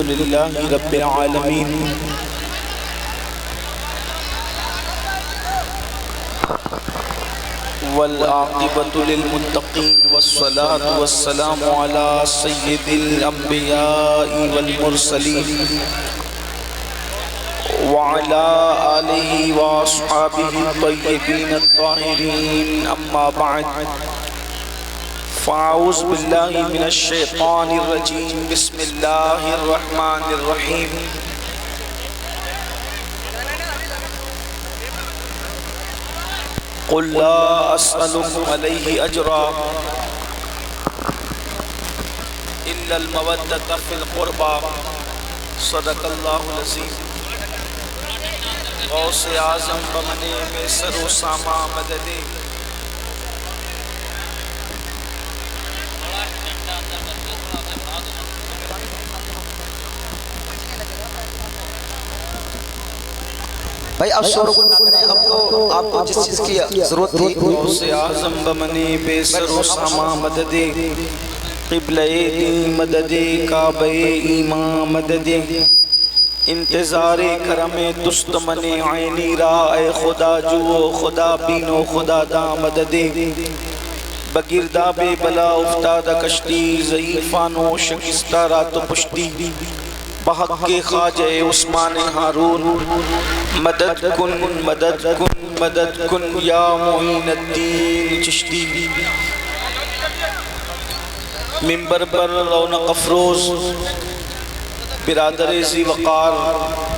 للہ رب العالمین والعاقبۃ للمتقین والصلاة والسلام علی سید الانبیاء والمرسلین وعلى آلہ واصحابہ الطیبین الطاہرین اما بعد فاعوذ باللہ من الشیطان الرجیم بسم اللہ الرحمن الرحیم قل لا اسألكم علیہ اجرا الا المودۃ فی القربى صدق اللہ العظیم غوث اعظم بمنے میں سر و ساما مددے بھائی اب شور کو نہ کریں، اب تو آپ کو جس چیز کی ضرورت تھی غوث اعظم بمنے بے سر و ساما مددے قبلہ دین مددے کعبہ ایمان مددے انتظار کرم دست من عینی را اے خدا جو خدا بینو خدا دا مددے بگرداب بلا افتاد کشتی ضعیفانو شکستہ رات پشتی بحق کے خواجہ عثمان ہارون مدد کن مدد کن مدد کن یا معین الدین چشتی منبر پر رونق افروز برادر ذی وقار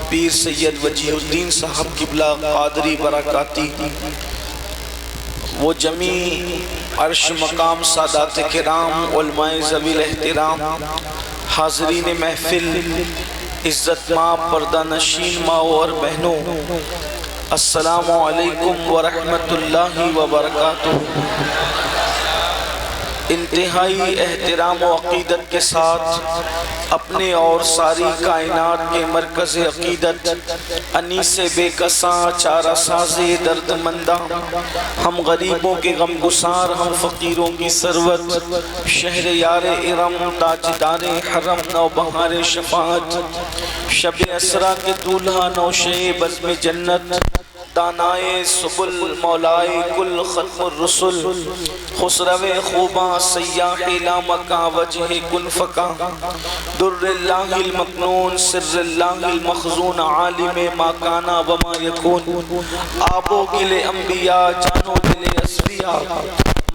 پیر سید وجیہ الدین صاحب قبلہ قادری برکاتی وہ جمیع عرش مقام سادات کرام علماء ذوی الاحترام حاضرین محفل عزت ماں پردہ نشین ماں اور بہنوں السلام علیکم ورحمت اللہ وبرکاتہ انتہائی احترام و عقیدت کے ساتھ اپنے اور ساری کائنات کے مرکز عقیدت انیس بے کساں چارہ ساز درد مندہ ہم غریبوں کے غم گسار ہم فقیروں کی ثروت شہر یار ارم تاجدار حرم نو بہار شفاعت شب اسرا کے دولہا نوشے بزم جنت دانائے سبل مولائے کل ختم الرسل خسرو خوباں سیاح لامکا وجہ کن فکا در اللہ المکنون سر اللہ المخزون عالم ما کانا وما یکون آبو گل انبیاء جانو دل اسفیاء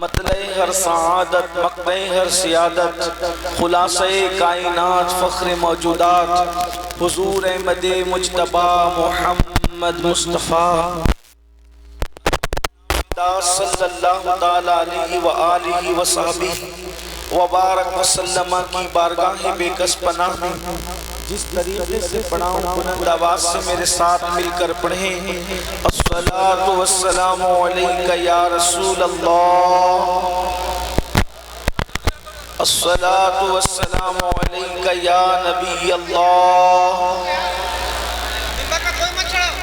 مطلع ہر سعادت مقبع ہر سیادت خلاصہ کائنات فخر موجودات حضور احمد مجتبہ محمد مصطفیٰ صلی اللہ تعالیٰ علیہ وآلہ وصحبہ وبارک وسلم کی بارگاہ بے کس پناہ میں جس طریقے سے پڑھاؤں بلند آواز سے میرے ساتھ مل کر پڑھیں الصلاۃ والسلام علیکہ یا رسول اللہ الصلاۃ والسلام علیکہ یا نبی اللہ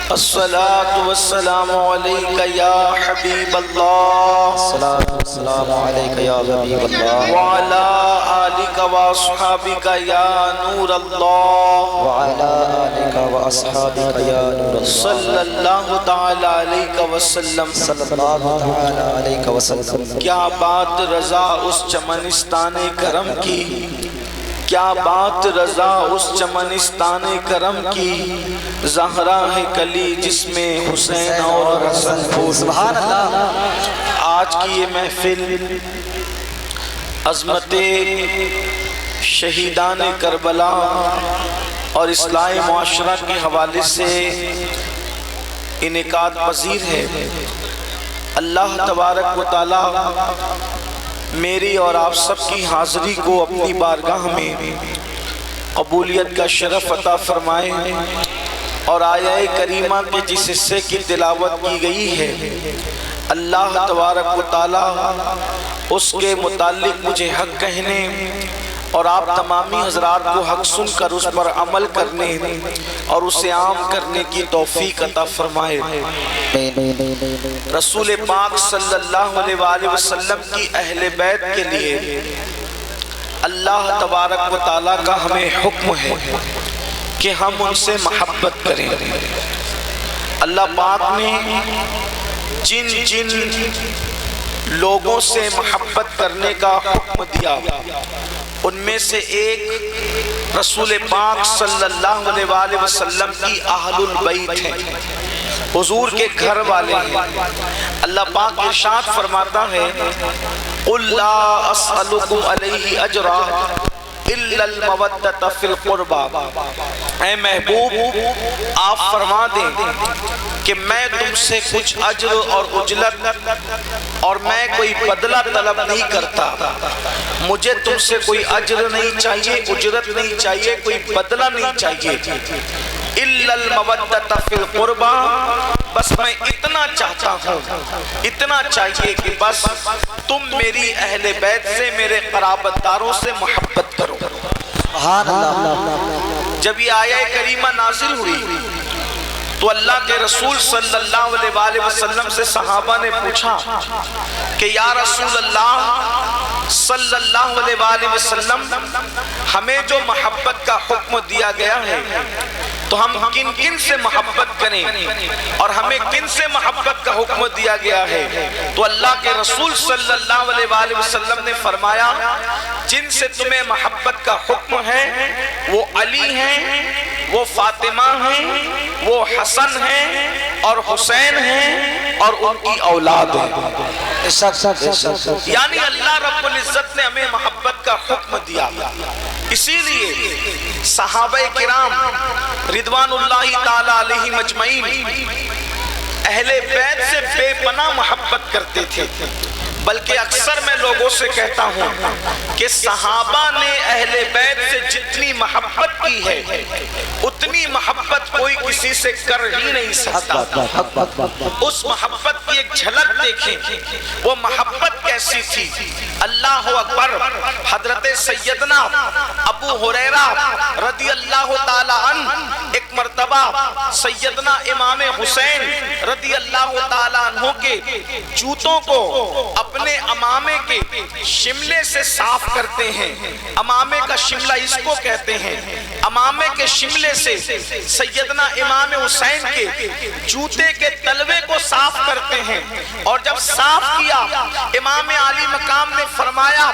الصلاة والسلام علیکہ یا حبیب اللہ الصلاة والسلام علیکہ یا حبیب اللہ وعلا آلکہ واصحابکہ یا نور اللہ وعلا آلکہ واصحابکہ یا نور اللہ صلی اللہ تعالی علیہ وسلم صلی اللہ تعالی علیہ وسلم کیا بات رضا اس چمنستان کرم کی کیا بات رضا اس چمنستان کرم کی زہرا ہے کلی جس میں حسین اور حسن پھول سبحان اللہ آج کی یہ محفل عظمت شہیدان کربلا اور اصلاح معاشرہ کے حوالے سے انعقاد پذیر ہے اللہ تبارک و تعالی میری اور آپ سب کی حاضری کو اپنی بارگاہ میں قبولیت کا شرف عطا فرمائے اور آیہ کریمہ کے جس حصے کی تلاوت کی گئی ہے اللہ تبارک و تعالی اس کے متعلق مجھے حق کہنے اور آپ تمامی حضرات کو حق سن کر اس پر عمل کرنے اور اسے عام کرنے کی توفیق عطا فرمائے۔ رسول پاک صلی اللہ علیہ وآلہ وسلم کی اہل بیت کے لیے اللہ تبارک و تعالیٰ کا ہمیں حکم ہے کہ ہم ان سے محبت کریں۔ اللہ پاک نے جن جن لوگوں سے محبت کرنے کا حکم دیا ان میں سے ایک رسول پاک صلی اللہ علیہ وآلہ وسلم کی اہل البیت ہیں، حضور کے گھر والے ہیں۔ اللہ پاک ارشاد فرماتا ہے قُلْ لَا أَسْأَلُكُمْ عَلَيْهِ أَجْرًا إِلَّا الْمَوَدَّةَ فِي الْقُرْبَى۔ اے محبوب آپ فرما دیں کہ میں تم سے کچھ اجر اور اجلت اور میں کوئی بدلہ طلب نہیں کرتا، مجھے تم سے کوئی اجر نہیں چاہیے، اجرت نہیں چاہیے، کوئی بدلہ نہیں چاہیے۔ إِلَّا الْمَوَدَّةَ فِي الْقُرْبَى، بس میں اتنا چاہتا ہوں، اتنا چاہیے کہ بس تم میری اہل بیت سے، میرے قرابت داروں سے محبت کرو۔ سبحان اللہ۔ جب یہ آیہ کریمہ نازل ہوئی تو اللہ کے رسول صلی اللہ علیہ وآلہ وسلم سے صحابہ نے پوچھا کہ یا رسول اللہ صلی اللہ علیہ وآلہ وسلم، ہمیں جو محبت کا حکم دیا گیا ہے تو ہم کن کن سے محبت کریں اور ہمیں کن سے محبت کا حکم دیا گیا ہے؟ تو اللہ کے رسول صلی اللہ علیہ وآلہ وسلم نے فرمایا جن سے تمہیں محبت کا حکم ہے وہ علی ہیں، وہ فاطمہ ہیں، وہ حسن ہیں اور حسین ہیں اور ان کی اولاد ہیں۔ یعنی اللہ رب العزت نے ہمیں محبت کا حکم دیا، اسی لیے صحابہ کرام رضوان اللہ تعالی علیہم اجمعین اہل بیت سے بے پناہ محبت کرتے تھے، بلکہ اکثر میں لوگوں سے کہتا ہوں کہ صحابہ نے اہل بیت سے جتنی محبت کی ہے اتنی محبت کوئی کسی سے کر ہی نہیں سکتا۔ اس محبت کی ایک جھلک دیکھیں، وہ محبت کیسی تھی۔ اللہ اکبر، حضرت سیدنا ابو ہریرہ رضی اللہ تعالی عنہ ایک مرتبہ سیدنا امام حسین رضی اللہ تعالی عنہ کے جوتوں کو اپنے امامے کے شملے سے صاف کرتے ہیں۔ امامے کا شملہ اس کو کہتے ہیں۔ امامے کے شملے سے سیدنا امام حسین کے جوتے کے تلوے کو صاف کرتے ہیں، اور جب صاف کیا امام عالی مقام نے فرمایا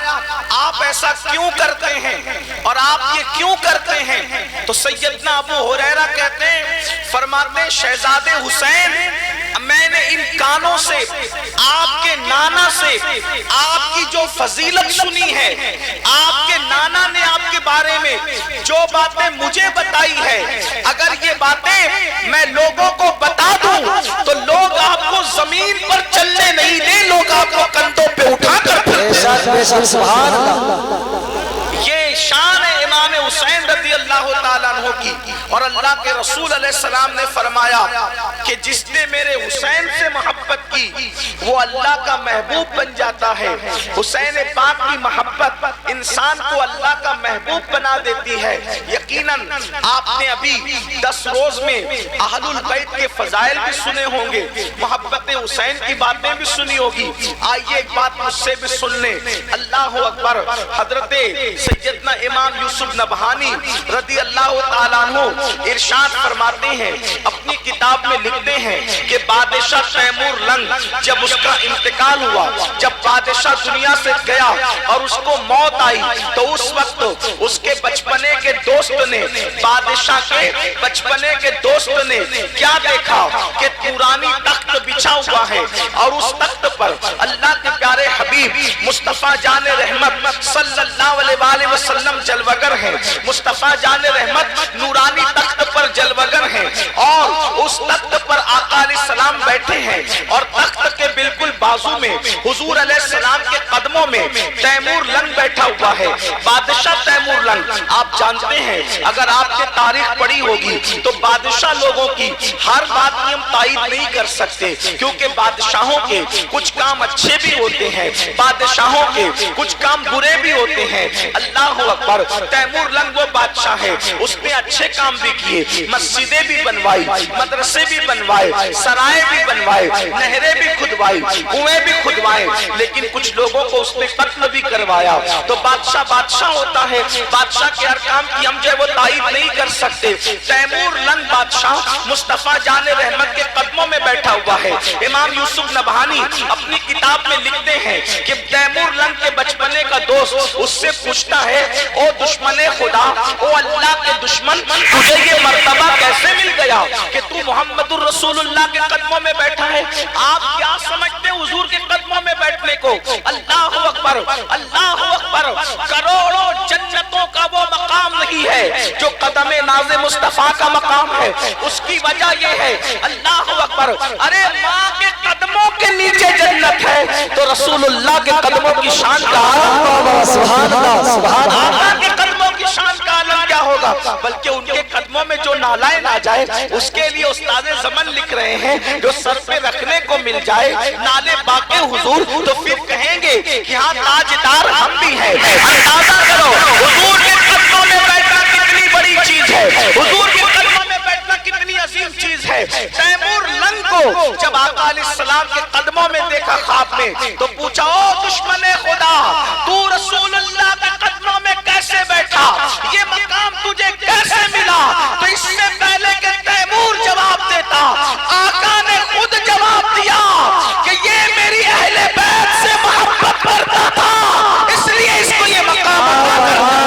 آپ ایسا کیوں کرتے ہیں اور آپ یہ کیوں کرتے ہیں؟ تو سیدنا ابو ہریرہ کہتے ہیں، فرماتے ہیں شہزادے حسین، میں نے ان کانوں سے آپ کے نانا سے آپ کی جو فضیلت سنی ہے، آپ کے نانا نے آپ کے بارے میں جو باتیں مجھے بتائی ہے، اگر یہ باتیں میں لوگوں کو بتا دوں تو لوگ آپ کو زمین پر چلنے نہیں دیں، لوگ آپ کو کندھوں پہ اٹھا کر سبحان اللہ۔ یہ شان ہے امام حسین رضی اللہ تعالیٰ عنہ کی، اور اللہ کے رسول علیہ السلام نے فرمایا کہ جس نے میرے حسین سے محبت کی وہ اللہ کا محبوب بن جاتا ہے۔ حسین پاک کی محبت انسان کو اللہ کا محبوب بنا دیتی ہے۔ یقیناً آپ نے ابھی 10 روز میں اہل البیت کے فضائل بھی سنے ہوں گے، محبت حسین کی باتیں بھی سنی ہوگی۔ آئیے ایک بات مجھ سے بھی سن لیں۔ اللہ اکبر، حضرت سیدنا امام یوسف نبہانی رضی اللہ تعالیٰ عنہ ارشاد فرماتے ہیں، اپنی کتاب میں لکھتے ہیں کہ بادشاہ تیمور لنگ جب اس کا انتقال ہوا، جب بادشاہ دنیا سے گیا اور اس کو موت آئی، تو اس وقت اس کے بچپنے کے دوست نے، بادشاہ کے بچپنے کے دوست نے کیا دیکھا کہ نورانی تخت بچھا ہوا ہے، اور اس تخت پر اللہ کے پیارے حبیب مصطفیٰ جان رحمت صلی اللہ علیہ وآلہ وسلم جلوگر ہیں۔ مصطفیٰ جان رحمت نورانی تخت پر جلوگر ہیں، اور اس تخت پر آقا علیہ السلام بیٹھے ہیں، اور تخت کے بالکل بازو میں حضور علیہ السلام کے قدموں میں تیمور لنگ بیٹھا ہوا ہے۔ بادشاہ تیمور لنگ، آپ جانتے ہیں اگر آپ نے تاریخ پڑھی ہوگی تو بادشاہ لوگوں کی ہر بات کی ہم تائید نہیں کر سکتے، کیونکہ بادشاہوں کے کچھ کام اچھے بھی ہوتے ہیں، بادشاہوں کے کچھ کام برے بھی ہوتے ہیں۔ اللہ اکبر، تیمور لنگ وہ بادشاہ ہے، اس نے اچھے کام بھی کیے، مسجدیں بھی بنوائی، مدرسے بھی بنوائے، سرائے بھی بنوائے، نہریں بھی کھدوائی، کنویں بھی کھدوائے، لیکن کچھ لوگوں کو اس نے قتل بھی کروایا. تو بادشاہ ہوتا ہے, بادشاہ کے ارکان کی ہم جو ہے وہ تائید نہیں کر سکتے. تیمور لنگ بادشاہ مصطفیٰ جان رحمت کے قدموں میں بیٹھا ہوا ہے. امام یوسف نبہانی اپنی کتاب میں لکھتے ہیں کہ تیمور لنگ کے بچپنے کا دوست اس سے پوچھتا ہے, او دشمن خدا, او اللہ کے دشمن, تجھے یہ مرتبہ کیسے مل گیا کہ تو محمد الرسول اللہ کے قدموں میں بیٹھا ہے؟ آپ کیا سمجھتے ہیں حضور کے قدموں میں بیٹھنے کو؟ اللہ اکبر, اللہ اکبر. کروڑوں جنتوں کا وہ مقام نہیں ہے جو قدم ناز مصطفیٰ کا مقام ہے. اس کی وجہ یہ ہے, اللہ اکبر, ارے ماں کے قدموں کے نیچے جنت ہے تو رسول اللہ کے قدموں کی شان کا سبحان اللہ, سبحان اللہ کے قدموں کی شان کا عالم کیا ہوگا. بلکہ ان کے قدموں میں جو نالائے نہ جائے اس کے لیے استاد زمن لکھ رہے ہیں جو سر پہ رکھنے کو مل جائے نالے باقی حضور تو پھر کہیں گے کہ ہاں تاجدار ہم بھی ہیں. اندازہ کرو حضور کے قدموں میں بیٹھنا کتنی بڑی چیز ہے, حضور کے قدموں میں بیٹھنا کتنی عظیم چیز ہے. تیمور لنگ کو جب آقا علیہ السلام کے قدموں میں دیکھا خواب میں تو پوچھا, او دشمن خدا, تو رسول اللہ کے قدموں میں کیسے بیٹھا, یہ مقام تجھے کیسے ملا؟ تو اس سے پہلے کہ تیمور جواب دیتا, آقا نے خود جواب دیا کہ یہ میری اہل بیت سے محبت کرتا تھا, اس لیے اس کو یہ مقام عطا کرتا.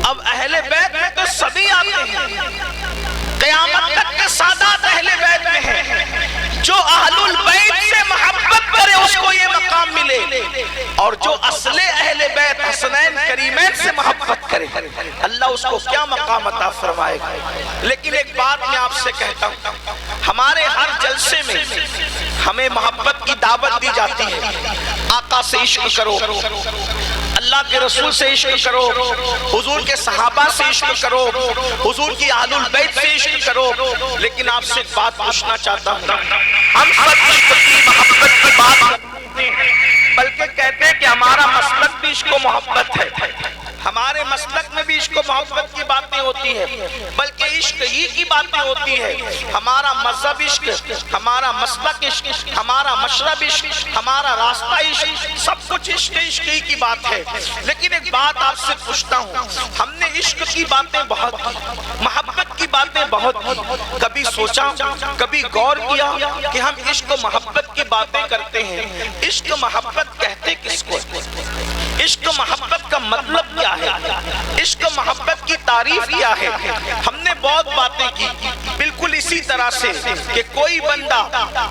اب اہل بیت میں تو سبھی آتے ہیں, قیامت تک کے سادات اہل بیت میں ہیں. جو اہل البیت سے محبت کرے اس کو یہ مقام ملے, اور جو اصل اہل بیت حسنین کریمین سے محبت کرے اللہ اس کو کیا مقام عطا فرمائے گا. لیکن ایک بات میں آپ سے کہتا ہوں, ہمارے ہر جلسے میں ہمیں محبت کی دعوت دی جاتی ہے. آقا سے عشق کرو, اللہ کے رسول سے عشق کرو, حضور کے صحابہ سے عشق کرو, حضور کی اہل البیت سے عشق کرو. لیکن آپ سے ایک بات پوچھنا چاہتا ہوں, ہم سب عشق کی محبت کی بات کرتے ہیں, بلکہ کہتے ہیں کہ ہمارا مسلک بھی عشق و محبت ہے. ہمارے مسلک میں بھی عشق و محبت کی باتیں ہوتی ہیں, بلکہ عشق ہی کی باتیں ہوتی ہیں. ہمارا مذہب عشق, ہمارا مسلک عشق, ہمارا مشرب عشق, ہمارا راستہ عشق, سب کچھ عشق ہی کی بات ہے. لیکن ایک بات آپ سے پوچھتا ہوں, ہم نے عشق کی باتیں بہت کی, محبت کی باتیں بہت کی, کبھی سوچا, کبھی غور کیا کہ ہم عشق و محبت کی باتیں کرتے ہیں, عشق و محبت کہتے کس کو؟ عشق و محبت کا مطلب کیا ہے, عشق و محبت کی تعریف کیا ہے؟ ہم نے بہت باتیں کی, بالکل اسی طرح سے کہ کوئی بندہ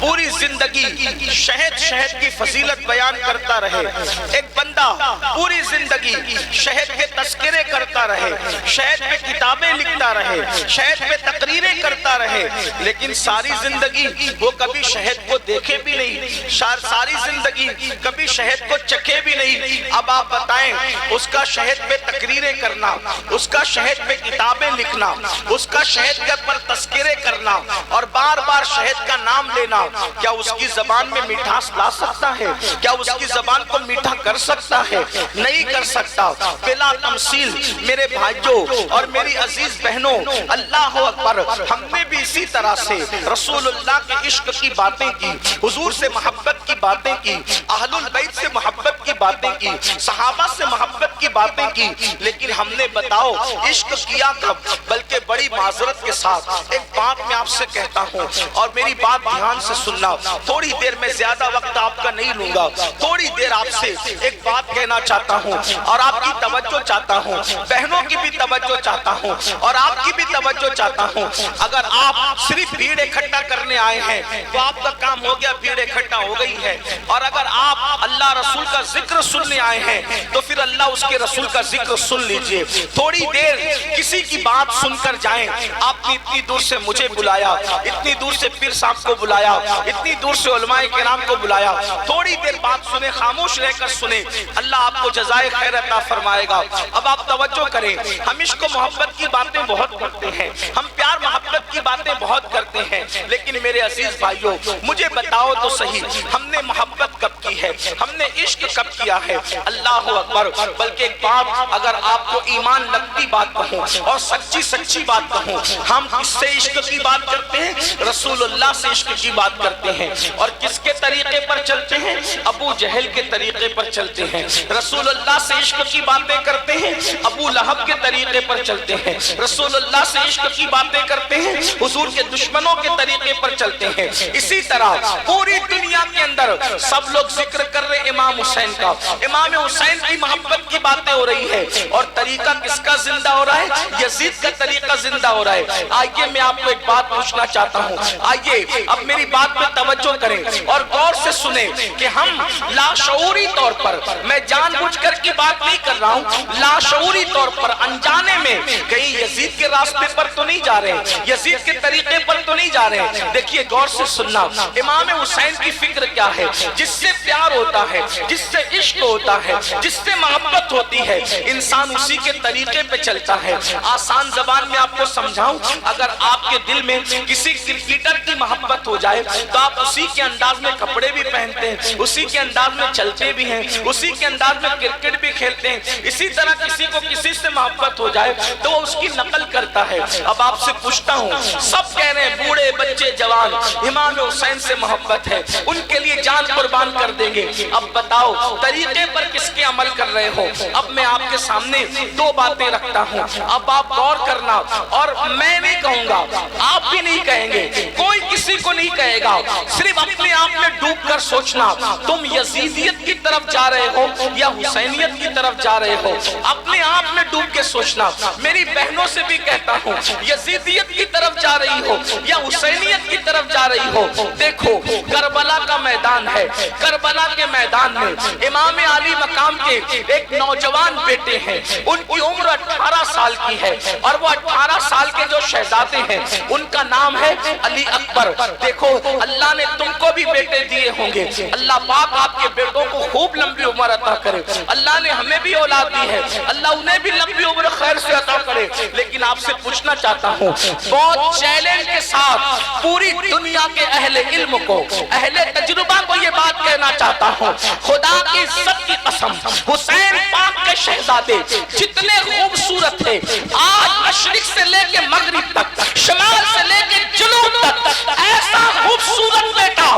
پوری زندگی شہد کی فضیلت بیان کرتا رہے, ایک بندہ پوری زندگی شہد کے تذکرے کرتا رہے, شہد پہ کتابیں لکھتا رہے, شہد پہ تقریریں کرتا رہے, لیکن ساری زندگی وہ کبھی شہد کو دیکھے بھی نہیں, ساری زندگی کبھی شہد کو چکھے بھی نہیں. اب آپ بتائیں, اس کا شہد پہ تقریریں کرنا, اس کا شہد پہ کتابیں لکھنا, اس کا شہد کے پر تذکرے کرنا اور بار بار شہد کا نام لینا, کیا اس کی زبان میں مٹھاس لا سکتا ہے؟ کیا اس کی زبان کو میٹھا کر سکتا ہے؟ نہیں کر سکتا. بلا تمثیل میرے بھائیوں اور میری عزیز بہنوں, اللہ اکبر, ہم نے بھی اسی طرح سے رسول اللہ کے عشق کی باتیں کی, حضور سے محبت کی باتیں کی, اہل البیت سے محبت کی باتیں کی, صحابہ سے محبت کی باتیں کی. لیکن ہم نے بتاؤ عشق کیا کب؟ بلکہ بڑی معذرت کے ساتھ ایک بات میں آپ سے کہتا ہوں, اور میری بات دھیان سے سننا, تھوڑی دیر میں زیادہ وقت آپ کا نہیں لوں گا, تھوڑی دیر آپ سے ایک بات کہنا چاہتا ہوں اور آپ کی توجہ چاہتا ہوں, بہنوں کی بھی توجہ چاہتا ہوں اور آپ کی بھی توجہ چاہتا ہوں. اگر آپ صرف بھیڑ اکٹھا کرنے آئے ہیں تو آپ کا کام ہو گیا, بھیڑ اکٹھا ہو گئی ہے, اور اگر آپ اللہ رسول کا ذکر سننے آئے ہیں تو پھر اللہ اس کے رسول کا ذکر سن لیجئے. تھوڑی دیر کسی کی بات سن کر جائیں. آپ نے اتنی دور سے مجھے بلایا, اتنی دور سے پیر صاحب کو بلایا, اتنی دور سے علماء کرام کو بلایا, تھوڑی دیر بات سنیں, خاموش رہ کر سنیں, اللہ آپ کو جزائے خیر عطا فرمائے گا. اب آپ توجہ کریں, ہم عشق و محبت کی باتیں بہت کرتے ہیں, ہم پیار محبت کی باتیں بہت کرتے ہیں, لیکن میرے عزیز بھائیوں مجھے بتاؤ تو صحیح, ہم نے محبت کب کی ہے, ہم نے عشق کب کب کیا ہے؟ اللہ اکبر۔ بلکہ ایک بات اگر آپ کو ایمان لگتی بات کہوں اور سچی بات کہوں، ہم کس سے عشق کی بات کرتے ہیں؟ رسول اللہ سے عشق کی بات کرتے ہیں۔ اور کس کے طریقے پر چلتے ہیں؟ ابو جہل کے طریقے پر چلتے ہیں۔ رسول اللہ سے عشق کی باتیں کرتے ہیں، ابو لہب کے طریقے پر چلتے ہیں۔ رسول اللہ سے عشق کی باتیں کرتے ہیں، حضور کے دشمنوں کے طریقے پر چلتے ہیں۔ اسی طرح پوری دنیا کے اندر سب لوگ ذکر کر رہے امام حسین کا، امام حسین کی محبت کی باتیں ہو رہی ہے، اور طریقہ کس کا زندہ ہو رہا ہے؟ یزید کا طریقہ زندہ ہو رہا ہے۔ آئیے میں آپ کو ایک بات پوچھنا چاہتا ہوں، آئیے اب میری بات پہ توجہ کریں اور غور سے سنیں کہ ہم لاشعوری طور پر، میں جان بوجھ کر کی بات نہیں کر رہا ہوں، لاشعوری طور پر انجانے میں کہیں یزید کے راستے پر تو نہیں جا رہے، یزید کے طریقے پر تو نہیں جا رہے۔ دیکھیے غور سے سننا، امام حسین کی فکر کیا ہے؟ جس سے پیار ہوتا ہے، جس سے عشق ہوتا ہے، جس سے محبت ہوتی ہے، انسان اسی کے طریقے پہ چلتا ہے۔ آسان زبان میں آپ کو سمجھاؤں، اگر آپ کے دل میں کسی کرکٹر کی محبت ہو جائے تو آپ اسی کے انداز میں کپڑے بھی پہنتے ہیں، اسی کے انداز میں چلتے بھی ہیں، اسی کے انداز میں کرکٹ بھی کھیلتے ہیں۔ اسی طرح کسی کو کسی سے محبت ہو جائے تو وہ اس کی نقل کرتا ہے۔ اب آپ سے پوچھتا ہوں، سب کہہ رہے ہیں بوڑھے بچے جوان امام حسین سے محبت ہے، ان کے لیے جان قربان کر دیں گے۔ اب بتاؤ طریقے پر کس کے عمل کر رہے ہو؟ اب میں آپ کے سامنے دو باتیں رکھتا ہوں، اب آپ غور کرنا، اور میں نہیں کہوں گا، آپ بھی نہیں کہیں گے، کوئی کسی کو نہیں کہے گا، صرف اپنے آپ میں ڈوب کر سوچنا تم یزیدیت کی طرف جا رہے ہو یا حسینیت کی طرف جا رہے ہو۔ اپنے آپ میں ڈوب کے سوچنا۔ میری بہنوں سے بھی کہتا ہوں، یزیدیت کی طرف جا رہی ہو یا حسینیت کی طرف جا رہی ہو، دیکھو کربلا کا میدان ہے، کربلا کے میدان میں امام علی مقام کے ایک نوجوان بیٹے ہیں، ان کی عمر 18 سال کی ہے، اور وہ 18 سال کے جو شہزادے ہیں ان کا نام ہے علی اکبر۔ دیکھو اللہ نے تم کو بھی بیٹے دیے ہوں گے، اللہ پاک آپ کے بیٹوں کو خوب لمبی عمر عطا کرے، اللہ نے ہمیں بھی اولاد دی ہے، اللہ انہیں بھی لمبی عمر خیر سے عطا کرے۔ لیکن آپ سے پوچھنا چاہتا ہوں، بہت چیلنج کے ساتھ پوری دنیا کے اہل علم کو، اہل تجربہ کو یہ بات کہنا چاہتا ہوں، خدا کی عزت کی قسم، حسین پاک کے شہزادے جتنے خوبصورت تھے، آج مشرق سے لے کے مغرب تک، شمال سے لے کے جنوب تک، ایسا خوبصورت بیٹا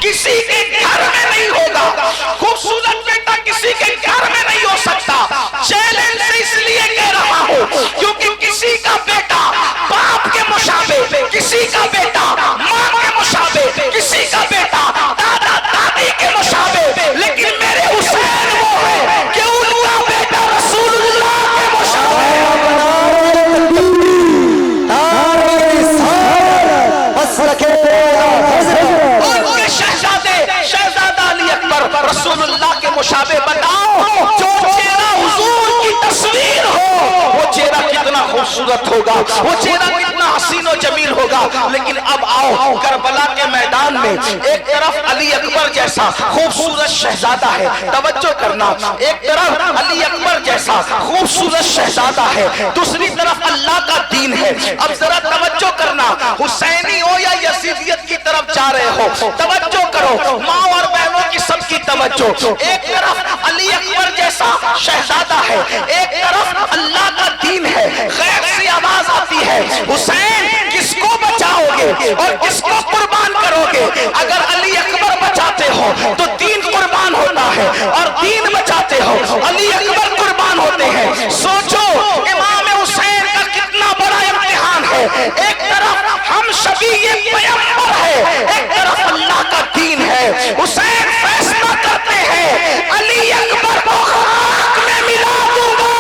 کسی کے گھر میں نہیں ہوگا، خوبصورت بیٹا کسی کے گھر میں نہیں ہو سکتا۔ چیلنج سے اس لیے کہہ رہا ہوں کیونکہ کسی کا بیٹا باپ کے مشابہ، کسی کا بیٹا ماں کے مشابہ، کسی کا بیٹا دادا دادی کے مشابہ، لیکن میرے حسین وہ ہے کہ ان کا بیٹا رسول اللہ کے مشابہ۔ ان کے شہزادہ علی اکبر رسول اللہ کے مشابہ۔ بتاؤ جو چہرہ حضور کی تصویر ہو وہ چہرہ کتنا خوبصورت ہوگا، وہ چہرہ کتنا حسین و جمیل ہوگا۔ لیکن اب آؤ کربلا کے میدان میں ایک طرف علی اکبر جیسا خوبصورت شہزادہ ہے، توجہ کرنا، ایک طرف علی اکبر جیسا خوبصورت شہزادہ ہے، دوسری طرف اللہ کا دین ہے۔ اب ذرا توجہ کرنا، حسینی ہو یا یزیدیت کی طرف جا رہے ہو، توجہ کرو، ماں اور بہنوں کی سب کی توجہ۔ ایک طرف علی اکبر جیسا شہزادہ ہے، ایک طرف اللہ کا دین ہے، غیب سے آواز آتی ہے، حسین کس کو بچاؤ گے اور کس کو قربان کرو گے؟ اگر علی اکبر بچاتے ہو تو دین قربان ہوتا ہے، اور دین بچاتے ہو علی اکبر قربان ہوتے ہیں۔ سوچو امام حسین کا کتنا بڑا امتحان ہے، ایک طرف ہم شفیع پیغمبر ہے، ایک طرف اللہ کا دین ہے۔ حسین فیصلہ کرتے ہیں علی اکبر کو خاک میں ملا دوں گا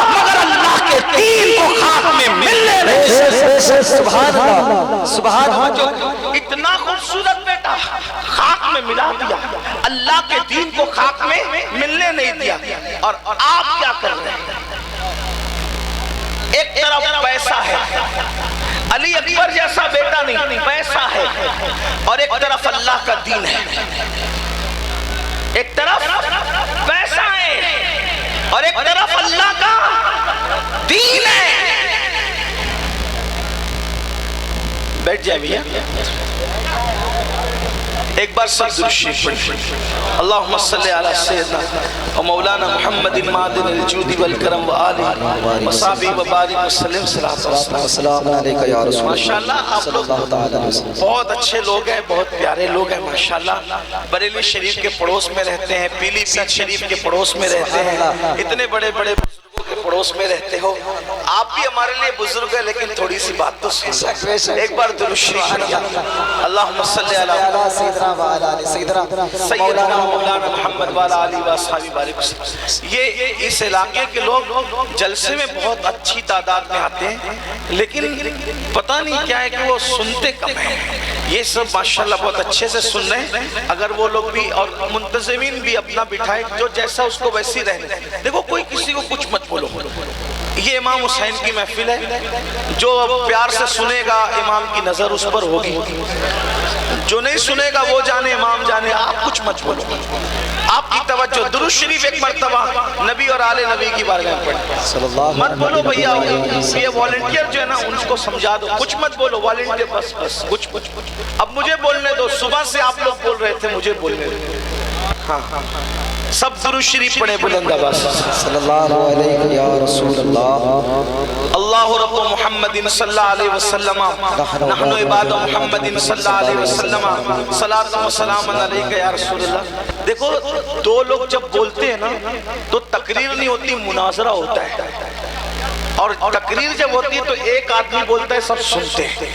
مگر اللہ کے دین کو خاک میں ملنے نہیں۔ سبحان اللہ، سبحان اللہ۔ جو اتنا خوبصورت بیٹا خاک میں ملا دیا، اللہ کے دین کو خاک میں ملنے نہیں دیا۔ اور آپ کیا کر رہے ہیں؟ ایک طرف پیسہ ہے، علی اکبر جیسا بیٹا نہیں، پیسہ ہے، اور ایک طرف اللہ کا دین ہے۔ ایک طرف پیسہ ہے اور ایک طرف اللہ کا دین ہے۔ بیٹھ جائے بھیا، ایک بار سب درود شریف پڑھیں. اللہم صلی علی سیدنا و مولانا محمد معدن الجود والکرم و آلہ و صحبہ و بارک وسلم. السلام علیکم یا رسول اللہ. ماشاءاللہ آپ لوگ بہت اچھے لوگ ہیں, بہت پیارے لوگ ہیں ماشاءاللہ. بریلی شریف کے پڑوس میں رہتے ہیں, پیلی بھیت شریف کے پڑوس میں رہتے ہیں, اتنے بڑے بڑے بزرگوں کے پڑوس میں رہتے ہو. آپ بھی ہمارے لیے بزرگ ہیں, لیکن تھوڑی سی بات تو سن. ایک بار درود شریف پڑھیں. اللہم صلی علی سیدنا و علی سیدنا سیدنا مولانا محمد والا علی و صحابی بارک وسلم. یہ اس علاقے کے لوگ جلسے میں بہت اچھی تعداد میں آتے ہیں, لیکن پتہ نہیں کیا ہے کہ وہ سنتے کم ہیں. یہ سب ماشاءاللہ بہت اچھے سے سن رہے ہیں. اگر وہ لوگ بھی اور منتظمین بھی اپنا بٹھائے, جو جیسا اس کو ویسی رہنے. دیکھو کوئی کسی کو کچھ مت بولو. یہ امام حسین کی محفل ہے, جو پیار سے سنے گا امام کی نظر اس پر ہوگی, جو نہیں سنے گا وہ جانے امام جانے. آپ کچھ مت بولو, آپ کی توجہ. درود شریف ایک مرتبہ نبی اور آل نبی کی بارگاہ میں پڑھیں. مت بولو بھیا, یہ والنٹیئر جو ہے نا ان کو سمجھا دو. کچھ مت بولو والنٹیئر, بس کچھ. اب مجھے بولنے دو, صبح سے آپ لوگ بول رہے تھے, مجھے بولنے دو. ہاں سب درود شریف پڑھیں بلند آواز. صلی اللہ علیہ یا رسول اللہ. اللہ رب محمد صلی اللہ علیہ وسلم نحن عباد محمد صلی اللہ علیہ وسلم صلاۃ و سلام علیک یا رسول اللہ. دیکھو دو لوگ جب بولتے ہیں نا تو تقریر نہیں ہوتی, مناظرہ ہوتا ہے. اور تقریر جب ہوتی ہے تو ایک آدمی بولتا ہے, سب سنتے ہیں.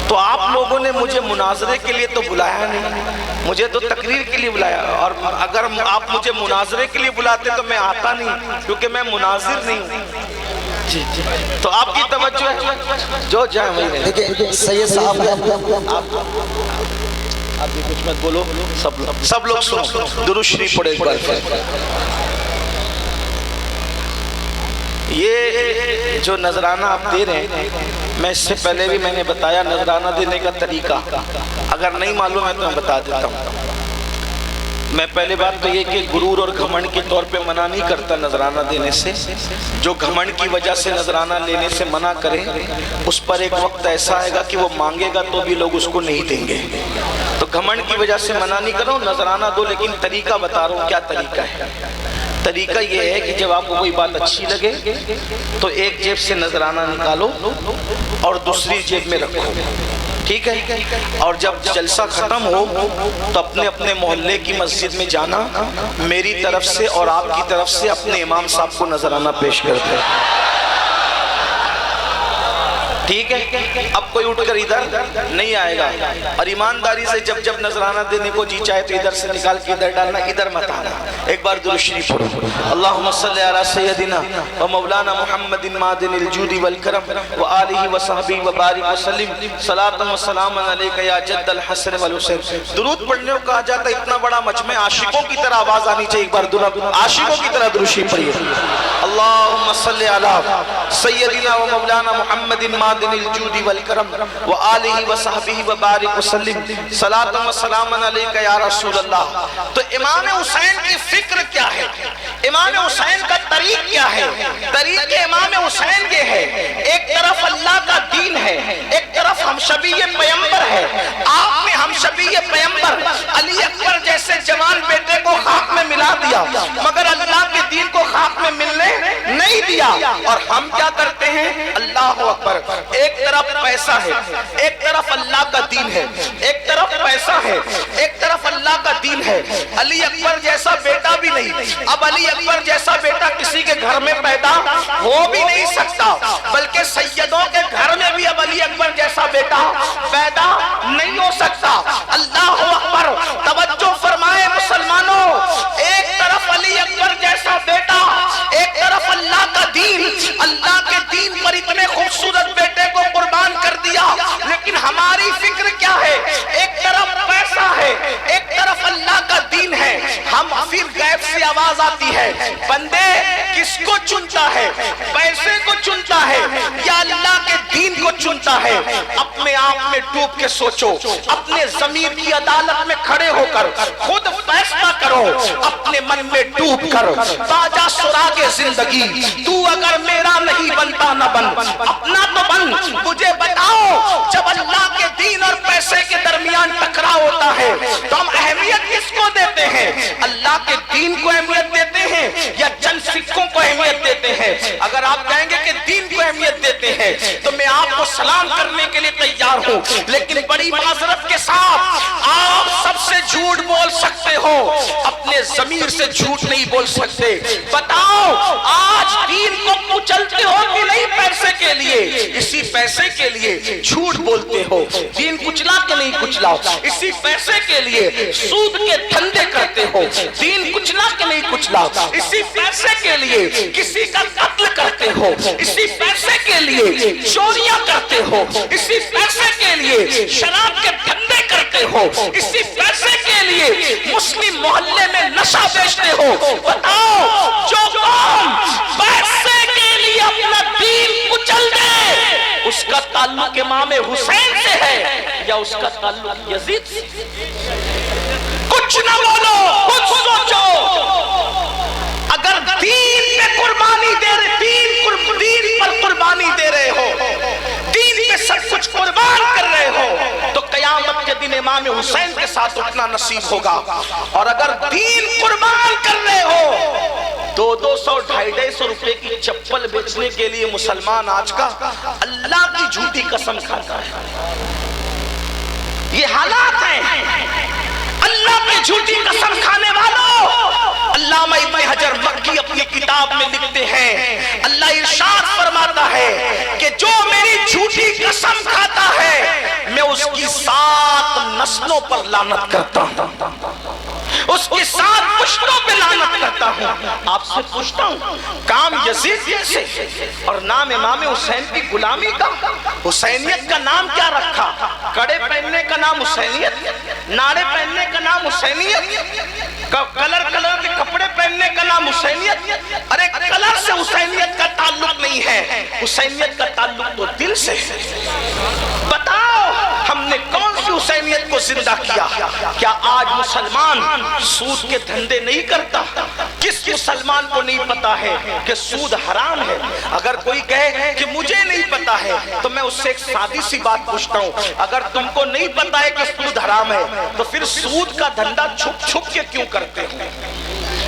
تو آپ لوگوں نے مجھے مناظرے کے لیے تو بلایا نہیں, مجھے تو تقریر کے لیے بلایا. اور اگر آپ مجھے مناظرے کے لیے بلاتے تو میں آتا نہیں, کیونکہ میں مناظر نہیں ہوں. تو آپ کی توجہ ہے, جو جائیں وہی. دیکھیں سید صاحب آپ بھی کچھ مت بولو, سب لوگ سنو. درود شریف پڑھیں ایک بار. یہ جو نذرانہ آپ دے رہے ہیں, میں اس سے پہلے بھی میں نے بتایا نذرانہ دینے کا طریقہ. اگر نہیں معلوم ہے تو میں بتا دیتا ہوں. میں پہلے بات تو یہ کہ غرور اور گھمنڈ کے طور پہ منع نہیں کرتا نذرانہ دینے سے. جو گھمنڈ کی وجہ سے نذرانہ لینے سے منع کرے, اس پر ایک وقت ایسا آئے گا کہ وہ مانگے گا تو بھی لوگ اس کو نہیں دیں گے. تو گھمنڈ کی وجہ سے منع نہیں کر رہا ہوں, نذرانہ دو, لیکن طریقہ بتا رہا ہوں کیا طریقہ ہے. طریقہ یہ ہے کہ جب آپ کو کوئی بات اچھی لگے تو ایک جیب سے نذرانہ نکالو اور دوسری جیب میں رکھو, ٹھیک ہے. اور جب جلسہ ختم ہو تو اپنے اپنے محلے کی مسجد میں جانا, میری طرف سے اور آپ کی طرف سے اپنے امام صاحب کو نذرانہ پیش کرتے ہیں, ٹھیک ہے. اب کوئی اٹھ کر ادھر نہیں آئے گا, اور ایمانداری سے جب جب نذرانہ دینے کو جی چاہے تو ادھر سے نکال کے ادھر ڈالنا, ادھر مت آنا. ایک بار درود شریف پڑھو. اللہم صلی علی سیدنا و مولانا محمد معدن الجود والکرم و آلہ و صحبہ و بارک وسلم. صلاۃ و سلام علیک یا جد الحسن والحسین. درود پڑھنے کو کہا جاتا ہے اتنا بڑا مجمع, عاشقوں کی طرح آواز آنی چاہیے. ایک بار درود عاشقوں کی طرح درود شریف پڑھیے. اللہم صلی علی سیدنا و مولانا محمد معدن الجود والکرم و آلہ و صحبہ و بارک وسلم. صلاۃ و سلام علیک یا رسول اللہ. تو امام حسین کی فکر کیا ہے, امام حسین کا طریق کیا ہے. طریق امام حسین یہ ہے, ایک طرف اللہ کا دین ہے, ایک طرف ہمشبی پیمبر ہے. آپ نے ہمشبی پیمبر علی اکبر جیسے جوان بیٹے کو خاک میں ملا دیا, مگر اللہ کے دین کو خاک میں ملنے نہیں دیا. اور ہم کیا کرتے ہیں, اللہ اکبر. ایک طرف پیسہ ہے, ایک طرف اللہ کا دین ہے. ایک طرف پیسہ ہے, ایک طرف اللہ کا دین ہے. علی اکبر جیسا بیٹا بھی نہیں. اب علی اکبر جیسا بیٹا کسی کے گھر میں پیدا ہو بھی نہیں سکتا, بلکہ سیدوں کے گھر میں بھی اب علی اکبر جیسا بیٹا پیدا نہیں ہو سکتا. اللہ اکبر. توجہ فرمائے مسلمانوں, ایک طرف علی اکبر جیسا بیٹا, ایک طرف اللہ کا دین. اللہ کے دین پر اتنے خوبصورت بیٹے کو قربان کر دیا, لیکن ہماری فکر کیا ہے, ایک طرف پیسہ ہے, ایک طرف اللہ کا دین ہے. ہم پھر غیب سے آواز آتی ہے، بندے کس کو چنتا ہے؟ پیسے کو چنتا ہے یا اللہ کے دین کو چنتا ہے؟ اپنے آپ میں ڈوب کے سوچو، اپنے ضمیر کی عدالت میں کھڑے ہو کر خود فیصلہ کرو، اپنے من میں ڈوب کر باجا سراغ زندگی، تو اگر میرا نہیں بنتا نہ بن، اپنا تو بن۔ مجھے بتاؤ، جب اللہ کے دین اور پیسے کے درمیان ٹکراؤ ہوتا ہے تو ہم اہمیت کس کو دیتے ہیں؟ اللہ کے دین کو اہمیت دیتے ہیں یا چند سکوں کو اہمیت دیتے ہیں؟ اگر آپ کہیں گے کہ دین کو اہمیت دیتے ہیں تو میں آپ کو سلام کرنے کے لیے تیار ہوں، لیکن بڑی معذرت کے ساتھ آپ سب سے جھوٹ بول سکتے ہو، اپنے ضمیر سے جھوٹ نہیں بول سکتے۔ بتاؤ، آج دین کو کچلتے ہو کہ نہیں پیسے کے لیے؟ اسی پیسے کے لیے جھوٹ بولتے ہو۔ دین کچلا کہ نہیں کچلا؟ اسی پیسے کے لیے سود کے دھندے کرتے ہو۔ دین کچلا کہ نہیں کچلا؟ اسی پیسے کے لیے کسی کا قتل کرتے ہو۔ اسی پیسے کے لیے چوریاں کرتے ہو۔ اسی پیسے کے لیے شراب کے دھندے کرتے ہو۔ اسی پیسے کے لیے مسلم محلے میں نشہ بیچتے ہو۔ بتاؤ، جو قوم پیسے کے لیے اپنا دین کچل دے، اس کا تعلق امام حسین سے ہے یا اس کا تعلق یزید سے؟ کچھ نہ بولو، کچھ سوچو۔ اگر دین پہ قربانی دے رہے، دین پر قربانی دے رہے ہو، دین پہ سب کچھ قربان کر رہے ہو، تو قیامت کے دن امام حسین کے ساتھ اٹھنا نصیب ہوگا۔ اور اگر دین قربان کر رہے ہو، 200-250 روپے کی چپل بیچنے کے لیے مسلمان آج کا اللہ کی جھوٹی قسم کھاتا ہے۔ یہ حالات ہیں۔ اللہ کی جھوٹی قسم کھانے والوں، علامہ ابن حجر مکی اپنی کتاب میں لکھتے ہیں، اللہ ارشاد فرماتا ہے کہ جو میری جھوٹی قسم کھاتا ہے میں اس کی 7 نسلوں پر لعنت کرتا ہوں، اس کی 7 پشتوں پہ لعنت کرتا ہوں۔ آپ سے پوچھتا ہوں، کام یزید سے اور نام امام حسین کی غلامی کا؟ حسینیت کا نام کیا رکھا؟ کڑے پہننے کا نام حسینیت، ناڑے پہننے کا نام حسینیت، کلر کے کپڑے پہننے کا نام حسینیت؟ ارے کلر سے حسینیت کا تعلق نہیں ہے، حسینیت کا تعلق تو دل سے ہے۔ بتاؤ، ہم نے کون سی حسینیت کو زندہ کیا؟ کیا آج مسلمان سود کے دھندے نہیں کرتا؟ کس مسلمان کو نہیں پتا ہے کہ سود حرام ہے؟ اگر کوئی کہے کہ مجھے نہیں پتا ہے تو میں اس سے ایک سادی سی بات پوچھتا ہوں، اگر تم کو نہیں پتا ہے کہ سود حرام ہے تو پھر سود کا دھندا چھپ چھپ کے کیوں کرتے ہو؟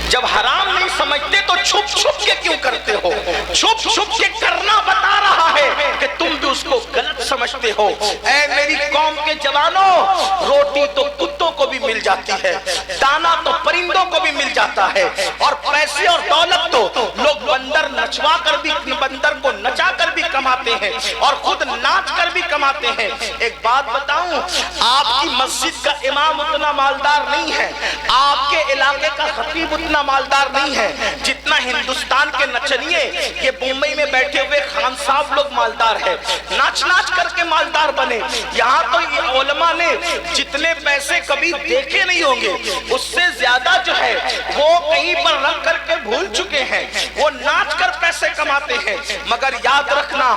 جب حرام نہیں سمجھتے تو چھپ چھپ کے کیوں کرتے ہو؟ چھپ چھپ کے کرنا بتا رہا ہے کہ تم بھی اس کو غلط سمجھتے ہو۔ اے میری قوم کے جوانوں، روٹی تو کتوں کو بھی مل جاتی ہے، دانا تو پرندوں کو بھی مل جاتا ہے، اور پیسے اور دولت تو لوگ بندر نچوا کر بھی، بندر کو نچا کر بھی کماتے ہیں اور خود ناچ کر بھی کماتے ہیں۔ ایک بات بتاؤں، آپ کی مسجد کا امام اتنا مالدار نہیں ہے، آپ کے علاقے کا خطیب اتنا مالدار نہیں ہے جتنا ہندوستان کے نچنیے یہ بمبئی میں بیٹھے ہوئے خان صاحب لوگ مالدار ہے، ناچ ناچ کر کے مالدار بنے۔ یہاں تو یہ علماء نے جتنے پیسے کبھی دیکھے نہیں ہوں گے اس سے زیادہ جو ہے وہ کہیں پر رکھ کر کے بھول چکے ہیں، وہ ناچ کر پیسے کماتے ہیں۔ مگر یاد رکھنا،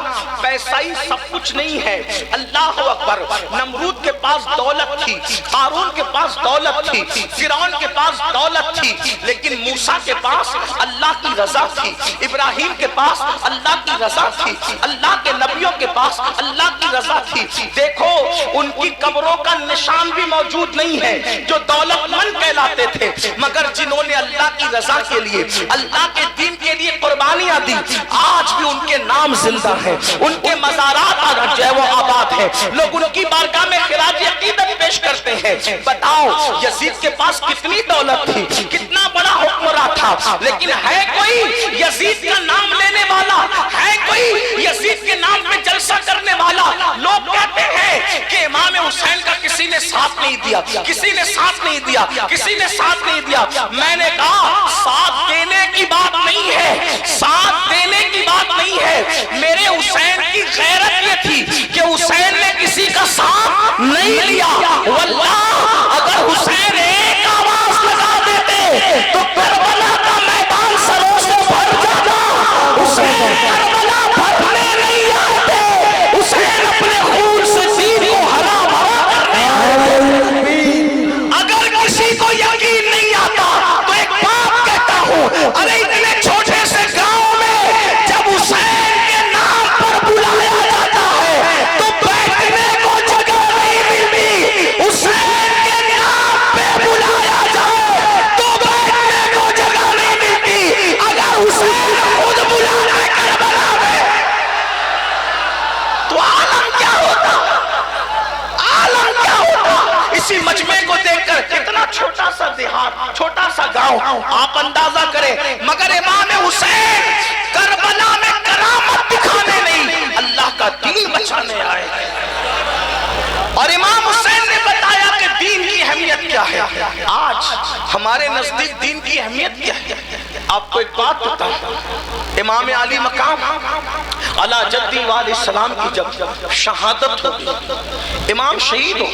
پیسہ ہی سب کچھ نہیں ہے۔ اللہ اکبر، نمرود کے پاس دولت تھی، قارون کے پاس دولت تھی، فرعون کے پاس دولت تھی، لیکن موسیٰ کے پاس اللہ کی رضا تھی، ابراہیم کے پاس اللہ کی رضا تھی، اللہ کے نبیوں کے پاس اللہ کی رضا تھی۔ دیکھو، ان کی قبروں کا نشان بھی موجود نہیں ہے جو دولت مند کہلاتے تھے، مگر جنہوں نے اللہ کی رضا کے لیے، اللہ کے دین کے لیے قربانیاں دی، آج بھی ان کے نام زندہ ہیں، ان کے مزارات آج جو ہے وہ آباد ہیں، لوگ ان کی بارگاہ میں خراج عقیدت پیش کرتے ہیں۔ بتاؤ، یزید کے پاس کتنی دولت تھی، کتنا بڑا حکمراں تھا، لیکن ہے کوئی یزید کا نام لینے والا؟ ہے کوئی یزید کے نام پہ جلسہ کرنے والا؟ لوگ کہتے ہیں کہ امام حسین کا کسی نے ساتھ نہیں دیا، کسی نے ساتھ نہیں دیا، کسی نے ساتھ نہیں دیا۔ میں نے کہا، ساتھ دینے کی بات نہیں ہے، ساتھ دینے کی بات نہیں ہے، میرے حسین کی غیرت یہ تھی کہ حسین نے کسی کا ساتھ نہیں لیا۔ واللہ اگر حسین ایک آواز لگا دیتے تو کربلا دیہات، چھوٹا سا گاؤں، آپ اندازہ کریں، مگر امام حسین کربلا میں کرامت دکھانے نہیں، اللہ کا دین بچانے آئے۔ اور امام حسین نے بتایا کہ دین کی اہمیت کیا ہے۔ آج ہمارے نزدیک دین کی اہمیت کیا ہے؟ آپ کو ایک بات بتاؤں، امام علی مقام علی جدی علیہ السلام کی جب شہادت ہوگی، امام شہید ہو،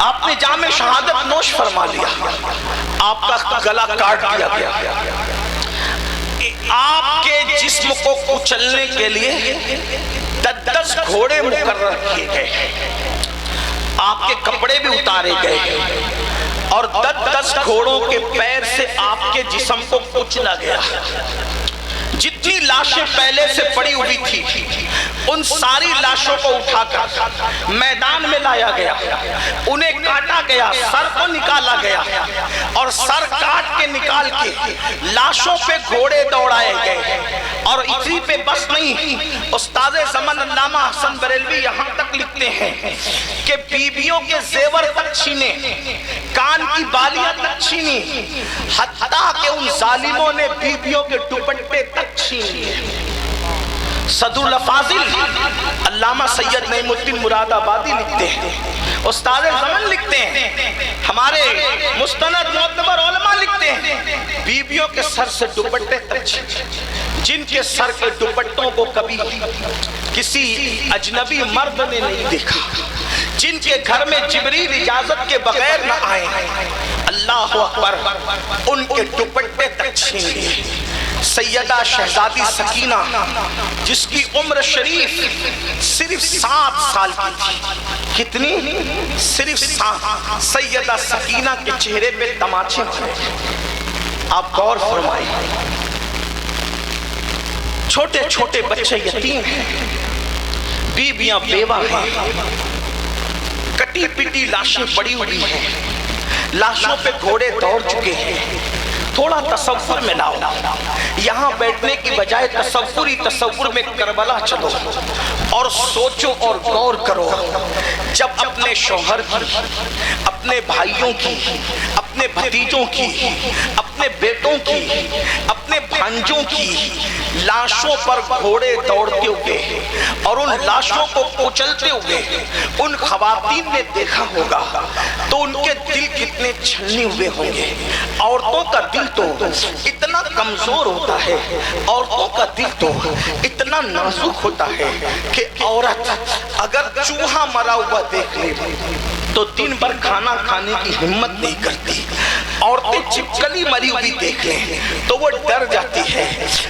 آپ نے جام شہادت نوش فرما لیا، آپ کا گلا کاٹ دیا گیا، آپ کے جسم کو کچلنے کے لیے 10 گھوڑے مقرر کیے گئے، آپ کے کپڑے بھی اتارے گئے اور 10 گھوڑوں کے پیر سے آپ کے جسم کو کچلا گیا۔ جتنی لاشیں پہلے سے پڑی ہوئی تھی ان ساری لاشوں کو اٹھا کر میدان میں لایا گیا، انہیں کاٹا گیا، سر کو نکالا گیا اور سر کاٹ کے نکال کے لاشوں پہ گھوڑے دوڑائے گئے۔ اور اسی پہ بس نہیں، استاد زمن علامہ حسن بریلوی یہاں تک لکھتے ہیں کہ بیویوں کے زیور تک چھینے، کان کی بالیاں تک چھینی، حتیٰ کہ ان ظالموں نے بیویوں کے دوپٹے تک چھین لیے۔ صدر الفاضل علامہ سید نعیم الدین مراد آبادی لکھتے ہیں، استاد زمن لکھتے ہیں، ہمارے مستند معتبر علماء لکھتے ہیں، بیویوں کے سر سے دوپٹے تک چھینے، جن کے سر کے دوپٹوں کو کبھی کسی اجنبی مرد نے نہیں دیکھا، جن کے گھر میں جبریل اجازت کے بغیر نہ آئے، اللہ اکبر، ان کے دوپٹے تک چھین لیے۔ سیدہ شہزادی سکینہ جس کی عمر شریف صرف 7 سال کی تھی، کتنی؟ صرف 7۔ سیدہ سکینہ کے چہرے پہ تماچے مارے، آپ غور فرمائیں، چھوٹے چھوٹے بچے یتیم ہیں، بیویاں بیوہ ہیں، کٹی پٹی لاشیں پڑی ہوئی ہیں، لاشوں پہ گھوڑے دوڑ چکے ہیں۔ تھوڑا تصور میں لاؤ، یہاں بیٹھنے کی بجائے تصور میں کربلا چلو اور سوچو اور غور کرو، جب اپنے شوہر کی، اپنے بھائیوں کی، اپنے بھتیجوں کی، اپنے بیٹوں کی، اپنے بھانجوں کی لاشوں پر گھوڑے دوڑتے ہوئے اور ان لاشوں کو کچلتے ہوئے ان خواتین نے دیکھا ہوگا تو ان کے دل کتنے چھلنے ہوئے ہوں گے۔ عورتوں کا دل تو اتنا کمزور ہوتا ہے، عورتوں کا دل تو اتنا نازک ہوتا ہے کہ عورت اگر چوہا مرا ہوا دیکھ لے تو دن بھر کھانا کھانے کی ہمت نہیں کرتی، عورتیں چھپکلی مری ہوئی دیکھ لیں تو وہ ڈر جاتی ہے۔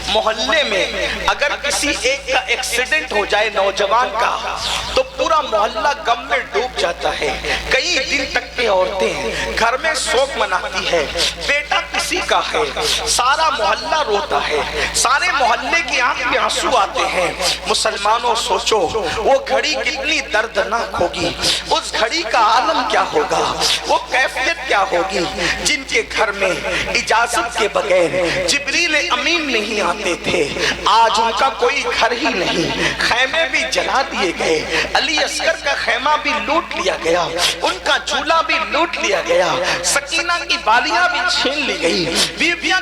محلے میں اگر کسی ایک کا ایکسیڈنٹ ہو جائے نوجوان کا تو پورا محلہ غم میں ڈوب جاتا ہے، کئی دن تک کے عورتیں گھر میں سوگ مناتی ہے، بیٹا کسی کا ہے، سارا محلہ روتا ہے، سارے محلے کی آنکھ میں آنسو آتے ہیں۔ مسلمانوں سوچو وہ گھڑی کتنی دردناک ہوگی، اس گھڑی کا عالم کیا ہوگا، وہ کیفیت کیا ہوگی جن کے گھر میں اجازت کے بغیر جبریل امین نہیں آتے تھے۔ آج ان کا کوئی گھر ہی نہیں، خیمے بھی جلا دیے گئے، علی اصغر کا خیمہ بھی لوٹ لیا گیا، ان کا جھولا بھی لوٹ لیا گیا، سکینہ کی بالیاں بھی چھین لی گئی، بیویوں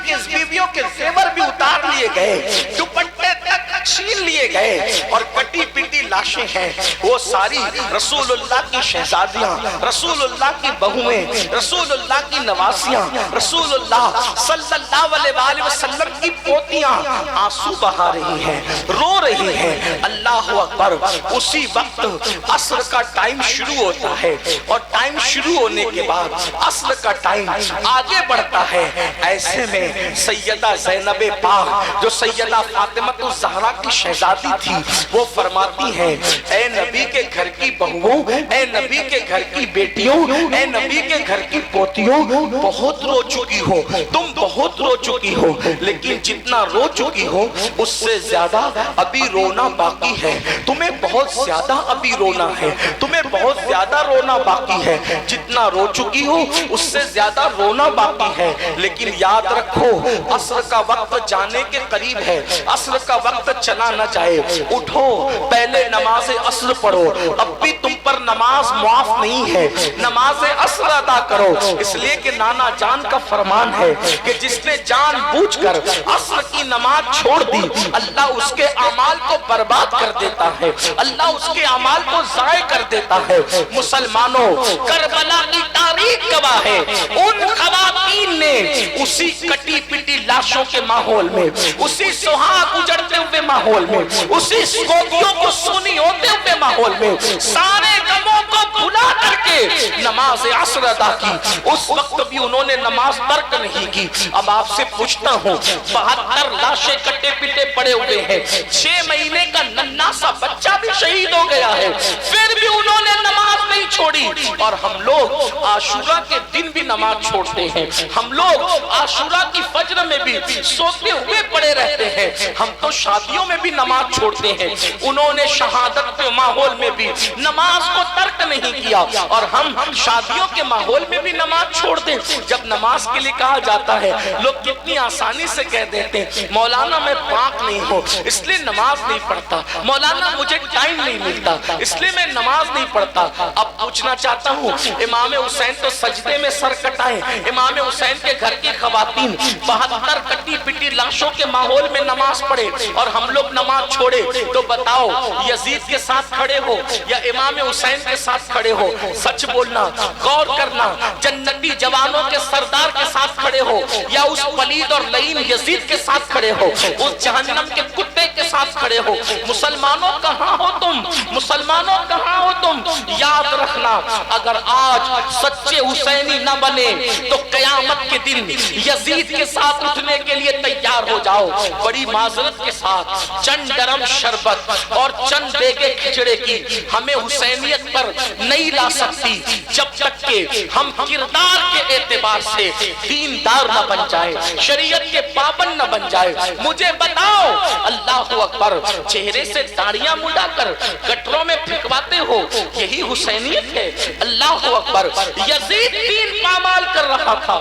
کے زیور بھی اتار لیے گئے، دوپٹے تک چھین لیے گئے اور کٹی پٹی لاشیں ہیں، وہ ساری رسول اللہ کی شہزادیاں، رسول اللہ کی بہویں، رسول اللہ کی نواسیاں، رسول اللہ صلی اللہ علیہ وسلم کی پوتیاں آنسو بہا رہی ہیں، رو رہی ہیں۔ اللہ اکبر، اسی وقت عصر کا ٹائم شروع ہوتا ہے اور ٹائم شروع ہونے کے بعد عصر کا ٹائم آگے بڑھتا ہے۔ ایسے میں سیدہ زینب پاک جو سیدہ فاطمہ الزہرا کی شہزادی تھی وہ فرماتی ہیں، اے نبی کے گھر کی بہووں، اے نبی کے گھر کی بیٹیوں، اے نبی کے گھر کی پوتیوں، بہت رو چکی ہو، تم بہت رو چکی ہو، لیکن جتنا رو چکی ہو اس سے زیادہ ابھی رونا باقی ہے، تمہیں بہت زیادہ ابھی رونا ہے، تمہیں بہت زیادہ رونا باقی ہے، جتنا رو چکی ہو اس سے زیادہ رونا باقی ہے، لیکن یاد رکھو عصر کا وقت جانے کے قریب ہے، عصر کا وقت وقت چلا نہ جائے، اٹھو پہلے نماز عصر پڑھو، اب بھی تم پر نماز معاف نہیں ہے، نماز عصر ادا کرو، اس لیے کہ نانا جان کا فرمان ہے کہ جس نے جان بوجھ کر عصر کی نماز چھوڑ دی، اللہ اس کے اعمال کو برباد کر دیتا ہے، اللہ اس کے اعمال کو ضائع کر دیتا ہے۔ مسلمانوں، کربلا کی تاریخ گواہ ہے، ان خواتین نے اسی کٹی پٹی لاشوں کے ماحول میں، اسی سہاگ اجڑتے ہوئے ماحول میں، اسی گوتیوں کو سونی ہوتے ہوئے ماحول میں سارے غموں کو بھلا کر کے نماز عصر ادا کی۔ اس وقت بھی انہوں نے نماز ترک نہیں کی۔ اب آپ سے پوچھتا ہوں، 72 لاشیں کٹے پٹے پڑے ہوئے ہیں، 6 مہینے کا ننھا سا بچہ بھی شہید ہو گیا ہے، پھر بھی انہوں نے نماز نہیں چھوڑی۔ اور ہم لوگ عاشورہ کے دن بھی نماز چھوڑتے ہیں، ہم لوگ عاشورہ کی فجر میں بھی سوتے ہوئے پڑے رہتے ہیں، ہم تو شادیوں میں بھی نماز چھوڑتے ہیں۔ انہوں نے شہادت کے ماحول میں بھی نماز کو ترک نہیں کیا، اور ہم شادیوں کے ماحول میں بھی نماز چھوڑ دیں۔ جب نماز کے لیے کہا جاتا ہے، لوگ کتنی آسانی سے کہہ دیتے ہیں، مولانا میں پاک نہیں ہوں اس لیے نماز نہیں پڑھتا، مولانا مجھے ٹائم نہیں ملتا اس لیے میں نماز نہیں پڑھتا۔ اب پوچھنا چاہتا ہوں، امام حسین تو سجدے میں سر کٹائیں، امام حسین کے گھر کی خواتین 72 کٹی پٹی لاشوں کے ماحول میں نماز پڑھے اور ہم لوگ نماز چھوڑے، تو بتاؤ یزید کے ساتھ کھڑے ہو یا امام حسین کے ساتھ کھڑے ہو؟ سچ بولنا، غور کرنا، جنتی جوانوں کے سردار کے ساتھ کھڑے ہو یا اس پلید اور لعین یزید کے ساتھ کھڑے ہو، اس جہنم کے کتے کے ساتھ کھڑے ہو؟ مسلمانوں کہاں ہو تم؟ مسلمانوں کہاں ہو تم؟ یاد رکھنا، اگر آج سچے حسینی نہ بنے تو قیامت کے دن یزید کے ساتھ اٹھنے کے لیے تیار ہو جاؤ۔ بڑی معذرت کے ساتھ چند گرم شربت اور چند بیگے کھچڑے کی ہمیں حسینیت پر نہیں لا سکتی جب تک کہ ہم کردار کے اعتبار سے دیندار نہ بن جائے، شریعت کے پابند نہ بن جائے۔ مجھے بتاؤ، اللہ اکبر، چہرے سے داڑیاں مڈا کر گٹروں میں پھینکواتے ہو، یہی حسینیت ہے؟ اللہ اکبر، یزید دین پامال کر رہا تھا،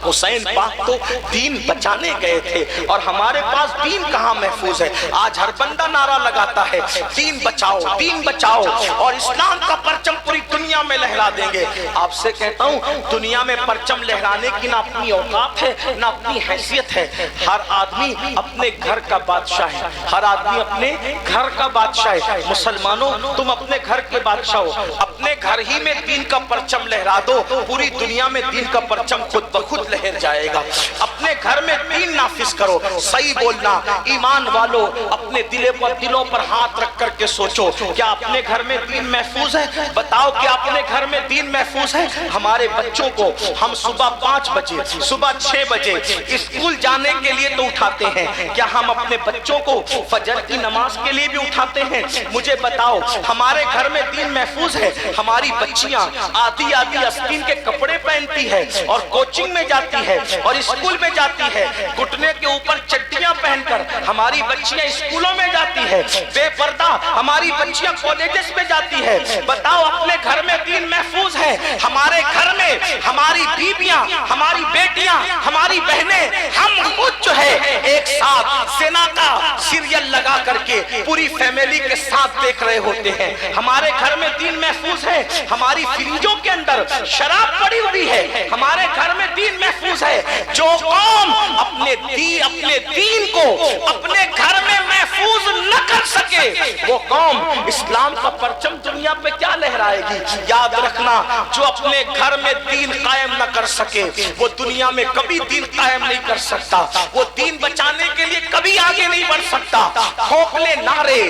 حسین پاک تو دین بچانے گئے تھے، اور ہمارے پاس دین کہاں محفوظ ہے؟ آج ہر بندہ نعرہ لگاتا ہے دین بچاؤ، دین بچاؤ، اور اسلام کا پرچم پوری دنیا میں لہرا دیں گے۔ آپ سے کہتا ہوں، دنیا میں پرچم لہرانے کی نہ اپنی اوقات ہے نہ اپنی حیثیت ہے۔ ہر آدمی اپنے گھر کا بادشاہ ہے، ہر آدمی اپنے گھر کا بادشاہ ہے۔ مسلمانوں، تم اپنے گھر کے بادشاہ ہو، اپنے گھر ہی میں دین کا پرچم لہرا دو، پوری دنیا میں دین کا پرچم خود بخود لہر جائے گا۔ اپنے گھر میں دین نافذ کرو۔ صحیح بولنا، ایمان والو، اپنے دلوں پر ہاتھ رکھ کر کے سوچو، کیا اپنے گھر میں دین محفوظ ہے؟ بتاؤ، کیا اپنے گھر میں دین محفوظ ہے؟ ہمارے بچوں کو ہم صبح 5 بجے، صبح 6 بجے اسکول جانے کے لیے تو اٹھاتے ہیں، کیا ہم اپنے بچوں کو فجر کی نماز کے لیے بھی اٹھاتے ہیں؟ مجھے بتاؤ، ہمارے گھر میں دین محفوظ ہے؟ ہماری بچیاں آدھی آستین کے کپڑے پہنتی ہے اور کوچنگ میں جاتی ہے اور اسکول میں جاتی ہے، گھٹنے کے اوپر چٹیاں پہن کر ہماری بچیاں اسکولوں میں جاتی ہے، بے پردہ ہماری بچیاں کالجز میں جاتی ہے۔ بتاؤ، اپنے گھر میں دین محفوظ ہے؟ ہمارے گھر میں ہماری بیویاں، ہماری بیٹیاں، ہماری بہنیں، ہم خود جو ہے ایک ساتھ سینا کا سیریل لگا کر کے پوری فیملی کے ساتھ دیکھ رہے ہوتے ہیں۔ ہمارے گھر میں دین محفوظ ہے؟ ہماری فریجوں کے اندر شراب پڑی ہوئی ہے، ہمارے گھر میں دین محفوظ ہے؟ جو قوم اپنے دین کو اپنے گھر میں محفوظ نہ کر سکے، وہ قوم اسلام کا پرچم دنیا پہ کیا لہرائے گی؟ یاد رکھنا، جو اپنے گھر میں دین قائم نہ کر سکے، وہ دنیا میں کبھی دین قائم نہیں کر سکتا، وہ دین بچانے کے لیے کبھی آگے نہیں بڑھ سکتا۔ کھوکھلے نعرے،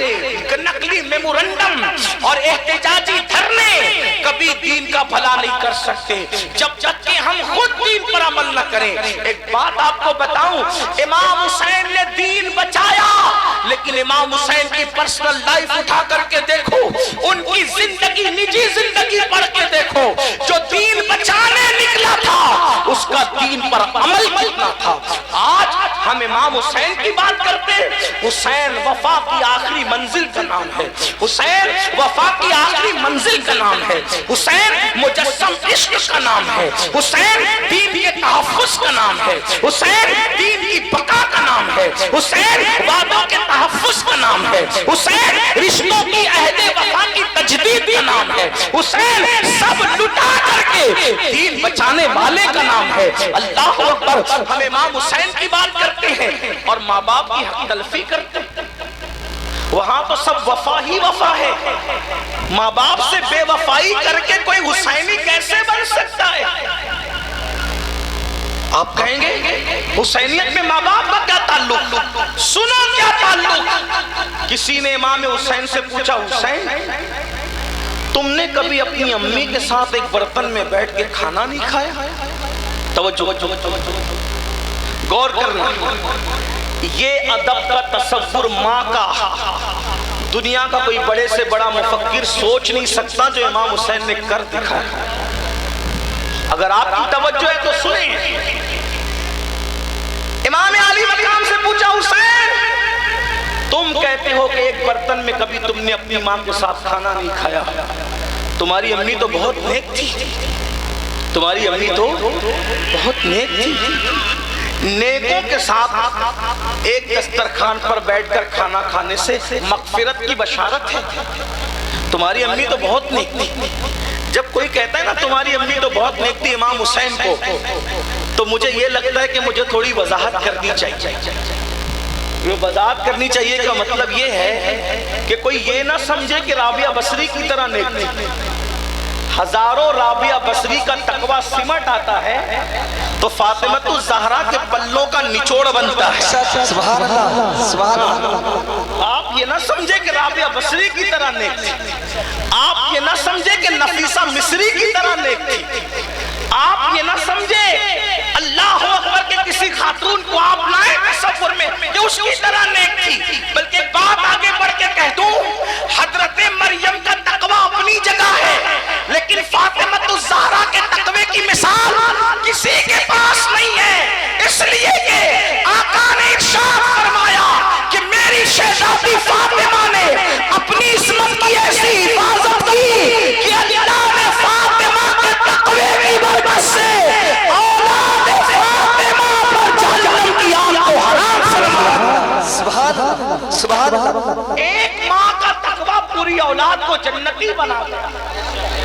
نقلی میمورنڈم اور احتجاجی دھرنے کبھی دین کا بھلا نہیں کر سکتے جب تک کہ ہم خود دین پر عمل نہ کریں۔ ایک بات آپ کو بتاؤں، امام حسین نے دین بچایا، لیکن امام حسین کی پرسنل لائف اٹھا کر کے دیکھو، ان کی زندگی، نجی زندگی پڑھ کے دیکھو، جو دین بچانے نکلا تھا اس کا دین پر عمل کتنا تھا۔ آج ہم امام حسین کی بات کرتے ہیں۔ حسین وفا کی آخری منزل کا نام ہے، حسین وفا کی آخری منزل کا نام ہے، حسین مجسم عشق کا نام ہے، حسین دین کے تحفظ کا نام ہے، حسین دین کی بقا کا نام ہے، حسین وعدوں کے تحفظ کا نام ہے، حسین رشتوں کی عہد وفا کی تجدید کا نام ہے، حسین سب لٹا کر کے دین بچانے والے کا نام ہے۔ اللہ اکبر۔ ہم امام حسین کی بات کرتے ہیں اور ماں باپ کی حق تلفی کرتے ہیں۔ وہاں تو سب وفا ہی وفا ہے، ماں باپ سے بے وفائی کر کے کوئی حسینی کیسے بن سکتا ہے؟ آپ کہیں گے حسینیت میں ماں باپ کا کیا تعلق؟ سنو کیا تعلق۔ کسی نے امام حسین سے پوچھا، حسین تم نے کبھی اپنی امی کے ساتھ ایک برتن میں بیٹھ کے کھانا نہیں کھایا؟ توجہ غور کرنا، یہ ادب کا تصور ماں کا دنیا کا کوئی بڑے سے بڑا مفکر سوچ نہیں سکتا جو امام حسین نے کر دکھایا۔ اگر آپ کی توجہ ہے تو سنیں، امام علی مقام سے پوچھا، حسین تم کہتے ہو کہ ایک برتن میں کبھی تم نے اپنی ماں کے ساتھ کھانا نہیں کھایا، تمہاری امی تو بہت نیک تھی، تمہاری امی تو بہت نیک تھی، نیکوں کے ساتھ ایک دسترخوان پر بیٹھ کر کھانا کھانے سے مغفرت کی بشارت ہے، تمہاری امی تو بہت نیک تھی۔ جب کوئی کہتا ہے نا تمہاری امی تو بہت نیک تھی امام حسین کو، تو مجھے یہ لگتا ہے کہ مجھے تھوڑی وضاحت کرنی چاہیے۔ وضاحت کرنی چاہیے کا مطلب یہ ہے کہ کوئی یہ نہ سمجھے کہ رابعہ بصری کی طرح نیک تھی۔ ہزاروں رابعہ بصری کا تقوی سمٹ آتا ہے تو فاطمہ الزہرا کے پلوں کا نچوڑ بنتا ہے۔ سبحان اللہ، سبحان اللہ۔ آپ یہ نہ سمجھے کہ رابعہ بصری کی طرح نیک تھی، آپ یہ نہ سمجھے کہ نفیسہ مصری کی طرح نیک تھی، آپ یہ نہ سمجھے اللہ اکبر کے کسی خاتون کو آپ لائیں تصور میں کہ اس کی طرح نیک تھی، بلکہ بات آگے بڑھ کے کہہ دوں حضرت مریم کا تقوی اپنی جگہ ہے، لیکن فاطمہ الزہرا کے تقوی کی مثال کسی کے پاس نہیں ہے۔ اس لیے کہ آقا نے ارشاد فرمایا کہ میری شہزادی فاطمہ نے اپنی عصمت کی ایسی حفاظت کی کہ اللہ نے فاطمہ کے تقوی کی برکت سے اولاد فاطمہ پر جہنم کی آگ کو حرام فرمایا۔ سبحان اللہ، سبحان اللہ۔ ایک ماں کا تقوی پوری اولاد کو جنتی بنا دیا۔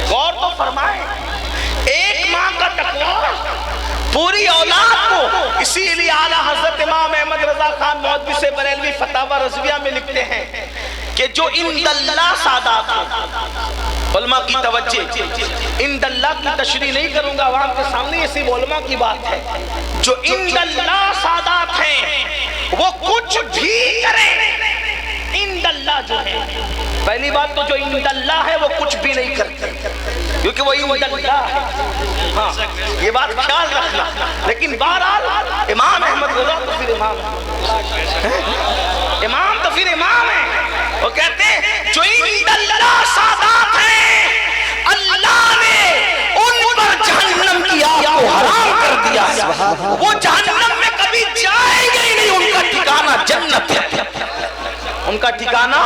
غور تو فرمائیں، ایک ماں کا تقوی پوری اولاد کو، اسی لیے اعلیٰ حضرت امام احمد رضا خان مودودی سے بریلوی فتاوی رضویہ میں لکھتے ہیں کہ جو عند اللہ سادات ہیں، علماء کی توجہ، عند اللہ کی تشریح نہیں کروں گا عوام کے سامنے، یہ صرف علماء کی بات ہے، جو عند اللہ سادات ہیں وہ کچھ بھی کریں، عند اللہ جو ہے، پہلی بات تو جو عند اللہ ہے وہ کچھ بھی نہیں کرتے کیونکہ وہ عند اللہ ہے۔ ہاں یہ بات خیال رکھنا، لیکن بہرحال امام احمد رضا تو پھر امام ہے، امام تو پھر امام ہے۔ وہ کہتے ہیں جو عند اللہ سادات ہیں اللہ نے ان پر جہنم کی آگ کو حرام کر دیا ہے، وہ جہنم میں کبھی جائیں گے ہی نہیں، ان کا ٹھکانہ جنت ہے، ان کا ٹھکانہ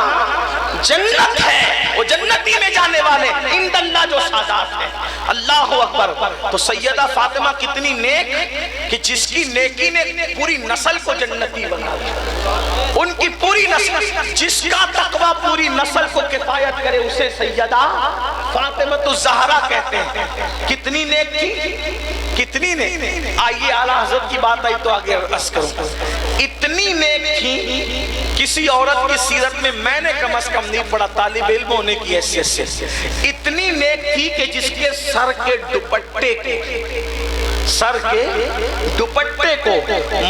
جنت ہے، وہ جنتی میں جانے والے عند اللہ جو سادات ہیں۔ اللہ اکبر۔ تو سیدہ فاطمہ کتنی نیک کہ جس کی نیکی نے پوری نسل کو جنتی بنا دیا، ان کی پوری نسل، جس کا تقوی پوری نسل کو کفایت کرے اسے سیدہ فاطمہ الزہرا کہتے ہیں۔ کتنی نیک تھی، کتنی نیک۔ آئیے اعلیٰ حضرت کی بات آئی تو آگے عرض کروں، اتنی نیک تھی کسی عورت کی سیرت میں میں نے کم از کم نہیں پڑھا طالب علم ہونے کی حیثیت سے، اتنی نیک تھی کہ جس کے سر کے دوپٹے کو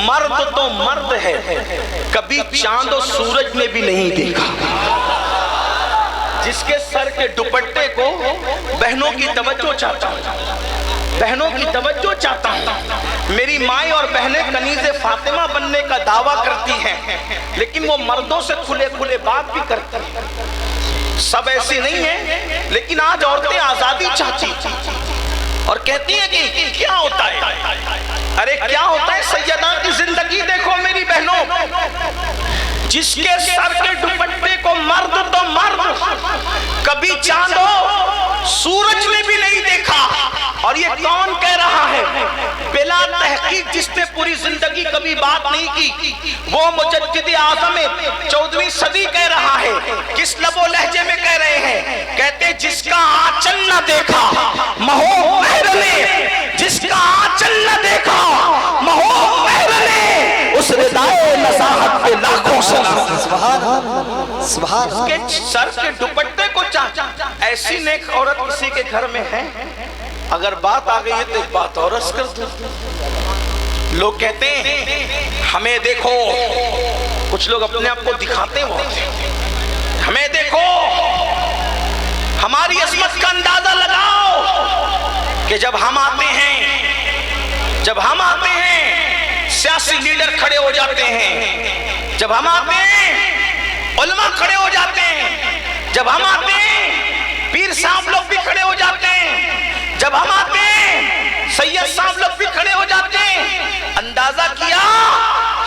مرد تو مرد ہے کبھی چاند و سورج نے بھی نہیں دیکھا، جس کے سر کے دوپٹے کو بہنوں کی توجہ چاہتا ہوں، بہنوں کی توجہ چاہتا ہوں، میری مائیں اور بہنیں کنیز فاطمہ بننے کا دعویٰ کرتی ہیں لیکن وہ مردوں سے کھلے کھلے بات بھی کرتی ہیں، سب ایسی نہیں ہیں، لیکن آج عورتیں آزادی چاہتی اور کہتی ہیں کہ کیا ہوتا ہے، ارے کیا ہوتا ہے، سیدہ کی زندگی دیکھو، میری جس کے سر کے دوپٹے کو مرد تو مرد کبھی چاندو سورج نے بھی نہیں دیکھا. اور یہ کون کہہ رہا ہے؟ بلا تحقیق جس نے پوری زندگی کبھی بات نہیں کی وہ مجدد اعظم 14ویں صدی کہہ رہا ہے. کس لب و لہجے میں کہہ رہے ہیں؟ کہتے جس کا آنچل نہ دیکھا مہو مہر نے، جس کا آنچل نہ دیکھا مہو مہر نے، اس ردائے نزاہت پہ لاکھوں سلام. سبحان اس کے سر کے دوپٹے کو چاہتا. ایسی نیک عورت کسی کے گھر میں ہے؟ اگر بات آ گئی ہے تو ایک بات اور عرض کر دوں. لوگ کہتے ہیں ہمیں دیکھو، کچھ لوگ اپنے آپ کو دکھاتے ہیں، ہمیں دیکھو، ہماری عظمت کا اندازہ لگاؤ کہ جب ہم آتے ہیں سیاسی لیڈر کھڑے ہو جاتے ہیں، جب ہم آتے ہیں علماء کھڑے ہو جاتے ہیں، جب ہم آتے ہیں پیر صاحب لوگ بھی کھڑے ہو جاتے ہیں، جب ہم آتے ہیں سید صاحب لوگ بھی کھڑے ہو جاتے ہیں. اندازہ کیا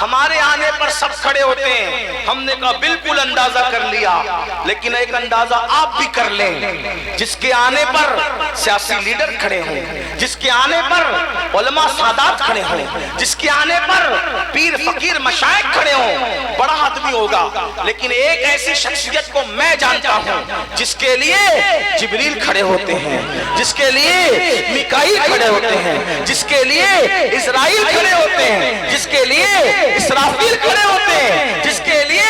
ہمارے آنے پر سب کھڑے ہوتے ہیں. ہم نے کہا بالکل اندازہ کر لیا، لیکن ایک اندازہ آپ بھی کر لیں. جس کے آنے پر سیاسی لیڈر کھڑے ہوں، جس کے آنے پر علماء سادات کھڑے ہوں، جس کے آنے پر پیر فقیر مشائخ کھڑے ہوں، بڑا آدمی ہوگا. لیکن ایک ایسی شخصیت کو میں جانتا ہوں جس کے لیے جبریل کھڑے ہوتے ہیں، جس کے لیے میکائیل کھڑے ہوتے ہیں، جس کے لیے اسرائیل کھڑے ہوتے ہیں، جس کے لیے اسرافیل کھڑے ہوتے ہیں، جس کے لیے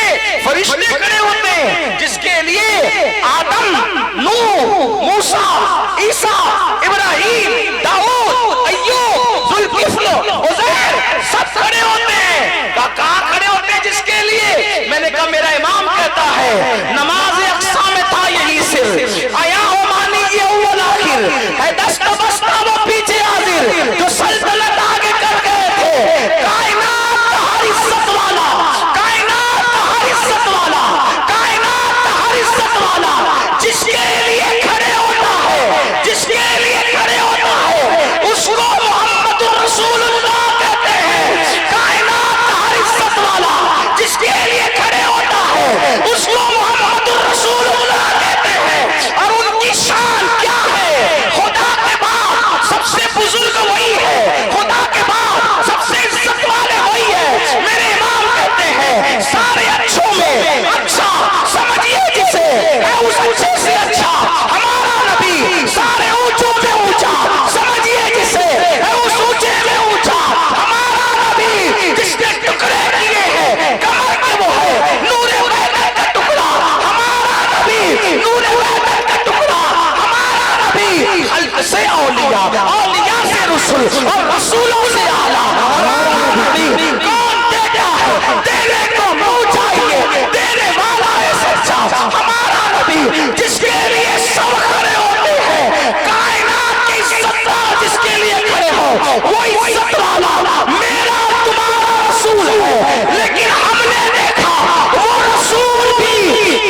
فرشتے کھڑے ہوتے ہیں، جس کے لیے آدم، نوح، موسیٰ، عیسیٰ، ابراہیم، داؤد، ایوب، ذوالکفل، عزیر سب کھڑے ہوتے ہیں. کہاں کھڑے ہوتے ہیں؟ جس کے لیے میں نے کہا میرا امام کہتا ہے نماز اقصا میں تھا یہی سر، آیا ہو مانی یہ اول آخر ہے، دست بستہ وہ پیچھے حاضر جو سلطنت آگے کر گئے تھے. کائنات ہر عزت والا، کائنات ہر عزت والا، کائنات ہر عزت والا جس کے لیے کھڑے ہوتا ہے، جس کے لیے کھڑے ہوتا ہے اس کو محمد رسول اللہ کہتے ہیں. کائنات ہر عزت والا جس کے لیے کھڑے ہوتا ہے اس کو محمد رسول اللہ کہتے ہیں. اور ان کی شان کیا ہے؟ خدا کے بعد سب سے بزرگ وہی ہے، خدا کے بعد سب سے عزت والے وہی ہے. میرے امام کہتے ہیں سارے اچھوں میں اچھا سمجھیے جسے ہے اس اچھے سے اچھا ہمارا نبی. سارے اونچوں میں اونچا سمجھیے جسے ہے اس اونچے میں اونچا ہمارا نبی. جس نے ٹکڑے کیے ہیں کمر میں وہ ہے نور وحدت کا ٹکڑا ہمارا نبی، نور وحدت کا ٹکڑا ہمارا نبی. خلق سے اولیاء، اولیاء سے رسول اور رسولوں سے اعلیٰ ہمارا نبی. کون دیتا ہے؟ دینے کو منہ چاہیے، دینے والا ہے سچا ہمارا نبی. جس کے لیے سب کھڑے ہوتے ہیں، کائنات کی عزت جس کے لیے کھڑے ہو وہ عزت والا میرا تمہارا رسول ہے. لیکن ہم نے دیکھا وہ رسول بھی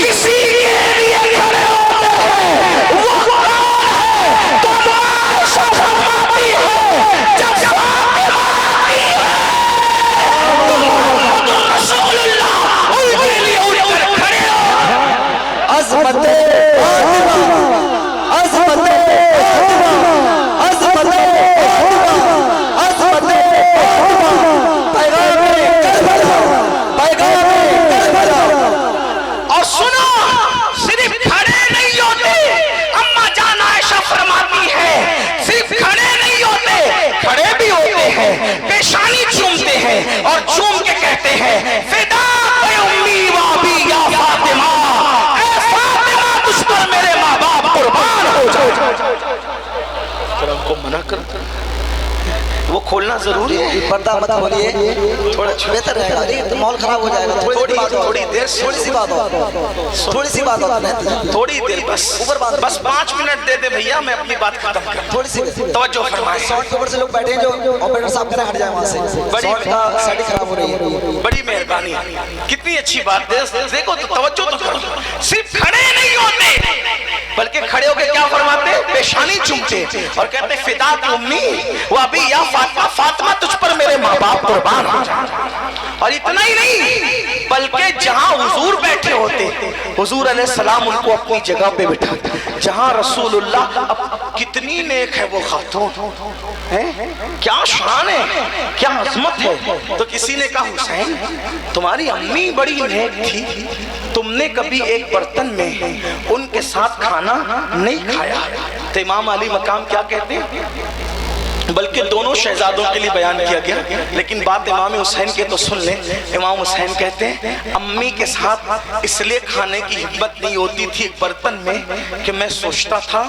کسی کے لیے کھڑے ہوتے ہیں. وہ کون ہے؟ تو عائشہ فرماتی ہے جب فاطمہ آتی ہے تو محمد رسول اللہ ان کے لیے اٹھ کر کھڑے ہو. عظمت فاطمہ، عظمت فاطمہ، عظمت فاطمہ، عظمت فاطمہ، پیغام کربلا، پیغام کربلا. اور سنو صرف کھڑے نہیں ہوتے، اما جان عائشہ فرماتی ہے صرف کھڑے نہیں ہوتے، کھڑے بھی ہوتے ہیں، پیشانی چومتے ہیں اور چوم کے کہتے ہیں فداک امی و ابی یا فاطمہ، اے فاطمہ تجھ پر میرے ماں باپ قربان ہو جائے. پھر ہم کو منع کرتا وہ کھولنا ضروری ہے. پردہ مت کھولیے، تھوڑا بہتر رہے گا. نہیں تو ماحول خراب ہو جائے گا. تھوڑی دیر سے تھوڑی سی بات ہو، تھوڑی سی بات ہوتی رہتی ہے. تھوڑی دیر بس 5 منٹ دے دے بھیا، میں اپنی بات ختم کرتا تھوڑی سی ہوں. توجہ فرمائیں. ساؤنڈ کے اوپر سے لوگ بیٹھے ہیں جو آپریٹر صاحب کہہ رہے ہیں ہٹ جائیں وہاں سے. ساؤنڈ کا سیٹنگ خراب ہو رہی ہے. بڑی مہربانی، کتنی اچھی بات ہے. دیکھو تو توجہ تو کرو. صرف کھڑے نہیں ہوتے بلکہ کھڑے ہو کے کیا فرماتے؟ پیشانی چومتے اور کہتے فداک امی و ابی یا فاطمہ، فاطمہ تجھ پر میرے ماں باپ قربان ہو جائیں. اور اتنا ہی نہیں بلکہ جہاں حضور علیہ السلام ان کو اپنی جگہ پہ بٹھا جہاں رسول اللہ، اب کتنی نیک ہے وہ خاتون، کیا شان ہے، کیا عظمت ہے۔ تو کسی نے کہا حسین تمہاری امی بڑی نیک تھی، تم نے کبھی ایک برتن میں ان کے ساتھ کھانا نہیں کھایا۔ تو امام علی مقام کیا کہتے ہیں، بلکہ دونوں شہزادوں کے لیے بیان کیا گیا، لیکن بات امام حسین کے تو سن لیں۔ امام حسین کہتے ہیں امی کے ساتھ اس لیے کھانے کی ہمت نہیں ہوتی تھی ایک برتن میں کہ میں سوچتا تھا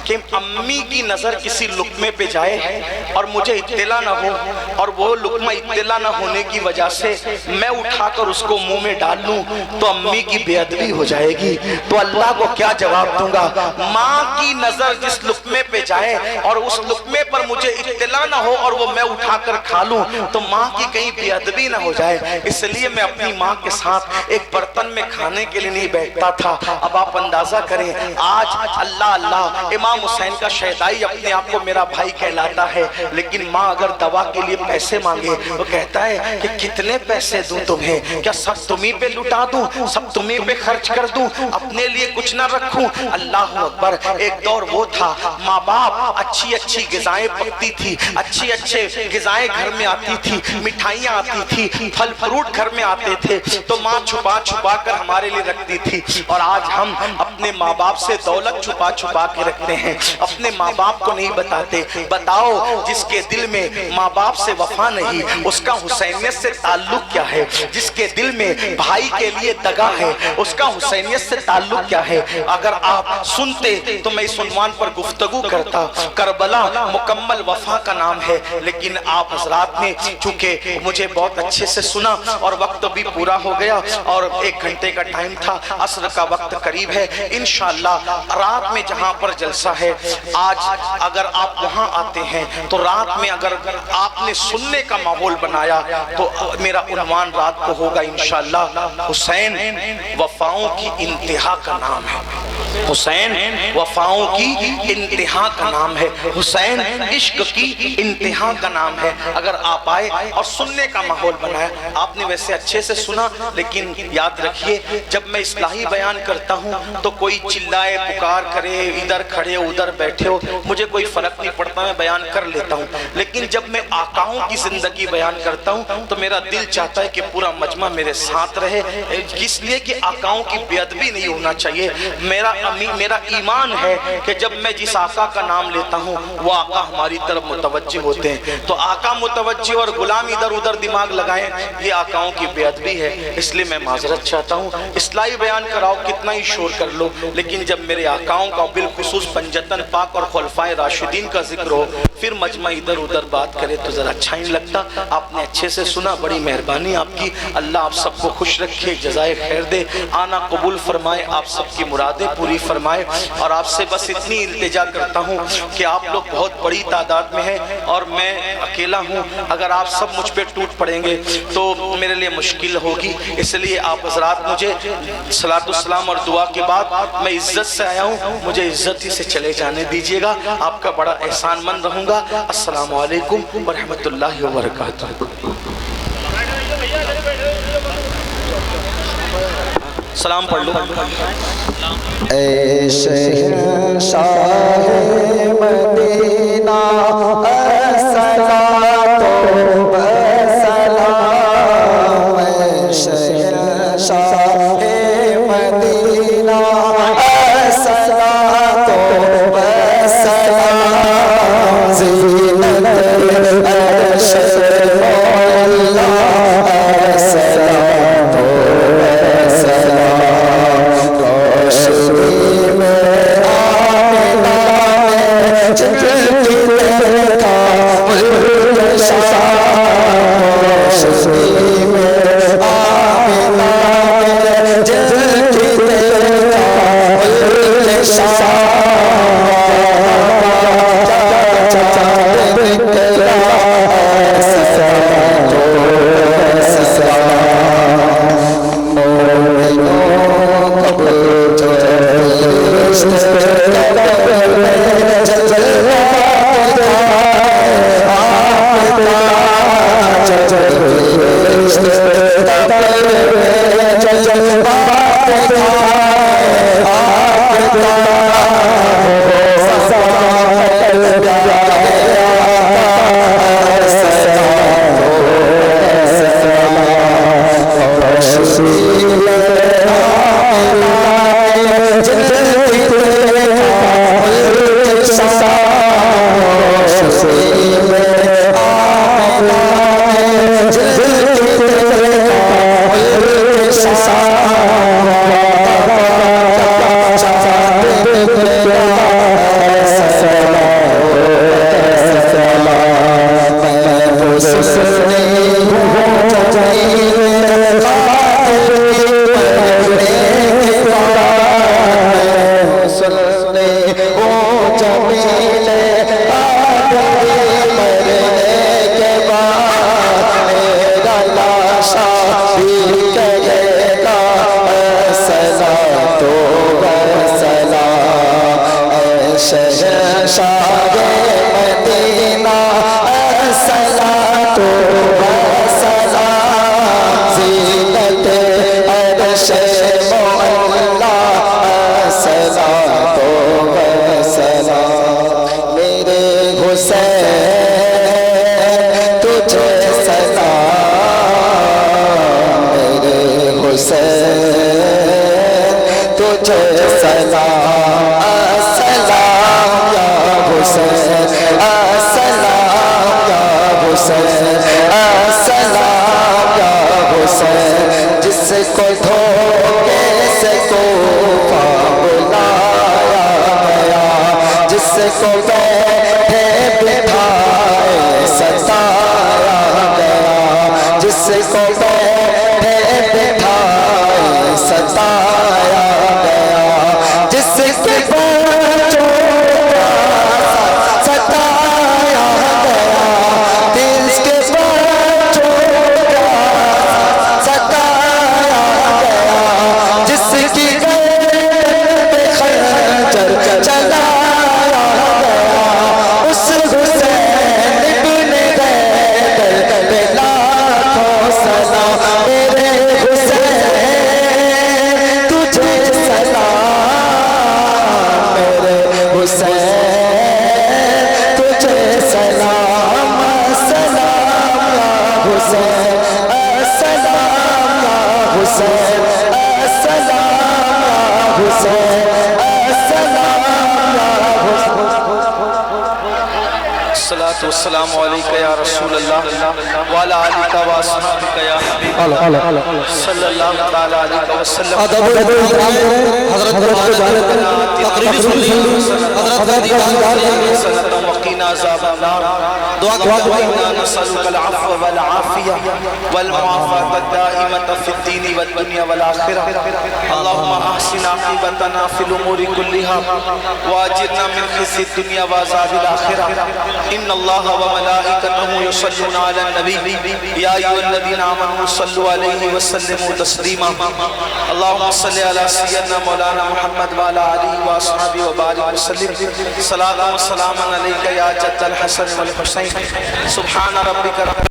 کہ امی کی نظر کسی لقمے پہ جائے اور مجھے اطلاع نہ ہو، اور وہ لقمہ اطلاع نہ ہونے کی وجہ سے میں اٹھا کر اس کو منہ میں ڈال لوں تو امی کی بے ادبی ہو جائے گی، تو اللہ کو کیا جواب دوں گا۔ ماں کی نظر جس لقمے پہ جائے اور اس لقمے پر مجھے اطلاع نہ ہو اور وہ میں اٹھا کر کھا لوں تو ماں کی کہیں بے ادبی نہ ہو جائے، اس لیے میں اپنی ماں کے ساتھ ایک برتن میں کھانے کے لیے نہیں بیٹھتا تھا۔ اب آپ اندازہ کریں آج اللہ اللہ امام حسین کا شہدائی اپنے آپ کو میرا بھائی کہلاتا ہے، لیکن ماں اگر دوا کے لیے پیسے مانگے وہ کہتا ہے کہ کتنے پیسے دوں تمہیں، کیا سب تمہیں پہ لٹا دوں، سب تمہیں پہ خرچ کر دوں، اپنے لیے کچھ نہ رکھوں۔ اللہ اکبر، ایک دور وہ تھا ماں باپ اچھی اچھی غذائیں پکتی تھی، اچھے اچھے غذائیں گھر میں آتی تھی، مٹھائیاں آتی تھی، پھل فروٹ گھر میں آتے تھے تو ماں چھپا چھپا کر ہمارے لیے رکھتی تھی۔ اور آج ہم اپنے ماں باپ سے دولت چھپا چھپا کے رکھتے ہیں، اپنے ماں باپ کو نہیں بتاتے۔ بتاؤ جس کے دل میں ماں باپ سے وفا نہیں اس کا حسینیت سے تعلق کیا ہے، جس کے دل میں بھائی کے لیے دگا ہے اس کا حسینیت سے تعلق کیا ہے۔ اگر آپ سنتے تو میں اس عنوان پر گفتگو کرتا، کربلا مکمل وفا کا نام ہے، لیکن آپ حضرات نے چونکہ مجھے بہت اچھے سے سنا اور وقت بھی پورا ہو گیا اور 1 گھنٹے کا ٹائم تھا، عصر کا وقت قریب ہے، انشاءاللہ رات میں جہاں پر جلسہ ہے آج اگر آپ وہاں آتے ہیں تو رات میں اگر آپ نے سننے کا ماحول بنایا تو میرا عنوان رات کو ہوگا انشاءاللہ حسین وفاؤں کی انتہا کا نام ہے، حسین وفاؤں کی انتہا کا نام ہے، حسین عشق کی انتہا کا نام ہے۔ اگر آپ آئے اور سننے کا ماحول بنایا، آپ نے ویسے اچھے سے سنا، لیکن یاد رکھیے جب میں اصلاحی بیان کرتا ہوں تو کوئی چلائے پکار کرے، ادھر کھڑے ہو ادھر بیٹھے ہو، مجھے کوئی فرق نہیں پڑتا، میں بیان کر لیتا ہوں، لیکن جب میں آقاؤں کی زندگی بیان کرتا ہوں تو میرا دل چاہتا ہے کہ پورا مجمع میرے ساتھ رہے، اس لیے کہ آقاؤں کی بے ادبی نہیں ہونا چاہیے۔ میرا ایمان ہے کہ جب میں جس آقا کا نام لیتا ہوں وہ آقا ہماری طرف متوجہ ہوتے ہیں، تو آقا متوجہ اور غلام ادھر ادھر دماغ لگائیں، یہ آقاؤں کی بے ادبی ہے۔ اس لیے میں معذرت چاہتا ہوں، اصلاحی بیان کراؤ کتنا ہی شور کر لو، لیکن جب میرے آقاؤں کا بالخصوص پنجتن پاک اور خلفائے راشدین کا ذکر ہو پھر مجمع ادھر ادھر بات کرے تو ذرا اچھا نہیں لگتا۔ آپ نے اچھے سے سنا، بڑی مہربانی آپ کی، اللہ آپ سب کو خوش رکھے، جزائے خیر دے، آنا قبول فرمائے، آپ سب کی مرادیں پوری فرمائے۔ اور آپ سے بس اتنی التجا کرتا ہوں کہ آپ لوگ بہت بڑی تعداد میں ہیں اور میں اکیلا ہوں، اگر آپ سب مجھ پہ ٹوٹ پڑیں گے تو میرے لیے مشکل ہوگی، اس لیے آپ حضرات مجھے صلاۃ السلام اور دعا کے بعد میں عزت سے آیا ہوں، مجھے عزت ہی سے چلے جانے دیجیے گا، آپ کا بڑا احسان مند رہوں گا۔ السلام علیکم ورحمۃ اللہ وبرکاتہ۔ سلام پڑھ لو۔ اے شہنشاہ مدینہ الصلاۃ والسلام، اے شہنشاہ مدینہ الصلاۃ والسلام، زینت العرش اللہ الصلاۃ والسلام، روشنی میں آمنہ میں چلتی کا تو سلام زینت عرش مولا سلام تو سلام میرے حسین تجھے سلام میرے حسین تجھے سلام السلام یا حسین السلام یا حسین السلام یا حسین جس کو دھوکے سے کوفہ بلایا گیا جس کو بیٹھے بٹھائے ستایا گیا جس کو بیٹھے بٹھائے ستایا گیا جس کے بچوں کا ستایا گیا جس کے بچوں کا ستایا گیا جس کی گردن پہ خنجر چلایا گیا اس حسین ابن حیدر پہ لاکھوں سلام میرے حسین تجھے سلام میرے حسین تجھے سلام السلام یا حسین السلام یا حسین السلام یا حسین السلام یا حسین الصلاة والسلام علیکہ یا رسول اللہ وعلی آلکہ واصحابکہ یا حبیب صلی اللہ تعالی علیہ وسلم وقنا عذاب النار وإنا نسألك العفو والعافية والمعافاة الدائمة في الدين والدنيا والآخرة اللهم أحسن عاقبتنا في الأمور كلها وأجرنا من خزي الدنيا وعذاب الآخرة إن الله وملائكته يصلون على النبي يا أيها الذين آمنوا صلوا عليه وسلموا تسليما اللهم صل على سيدنا مولانا محمد وعلى آله وأصحابه وبارك وسلم صلاة وسلاما عليك يا جد الحسن والحسين سبحان ربك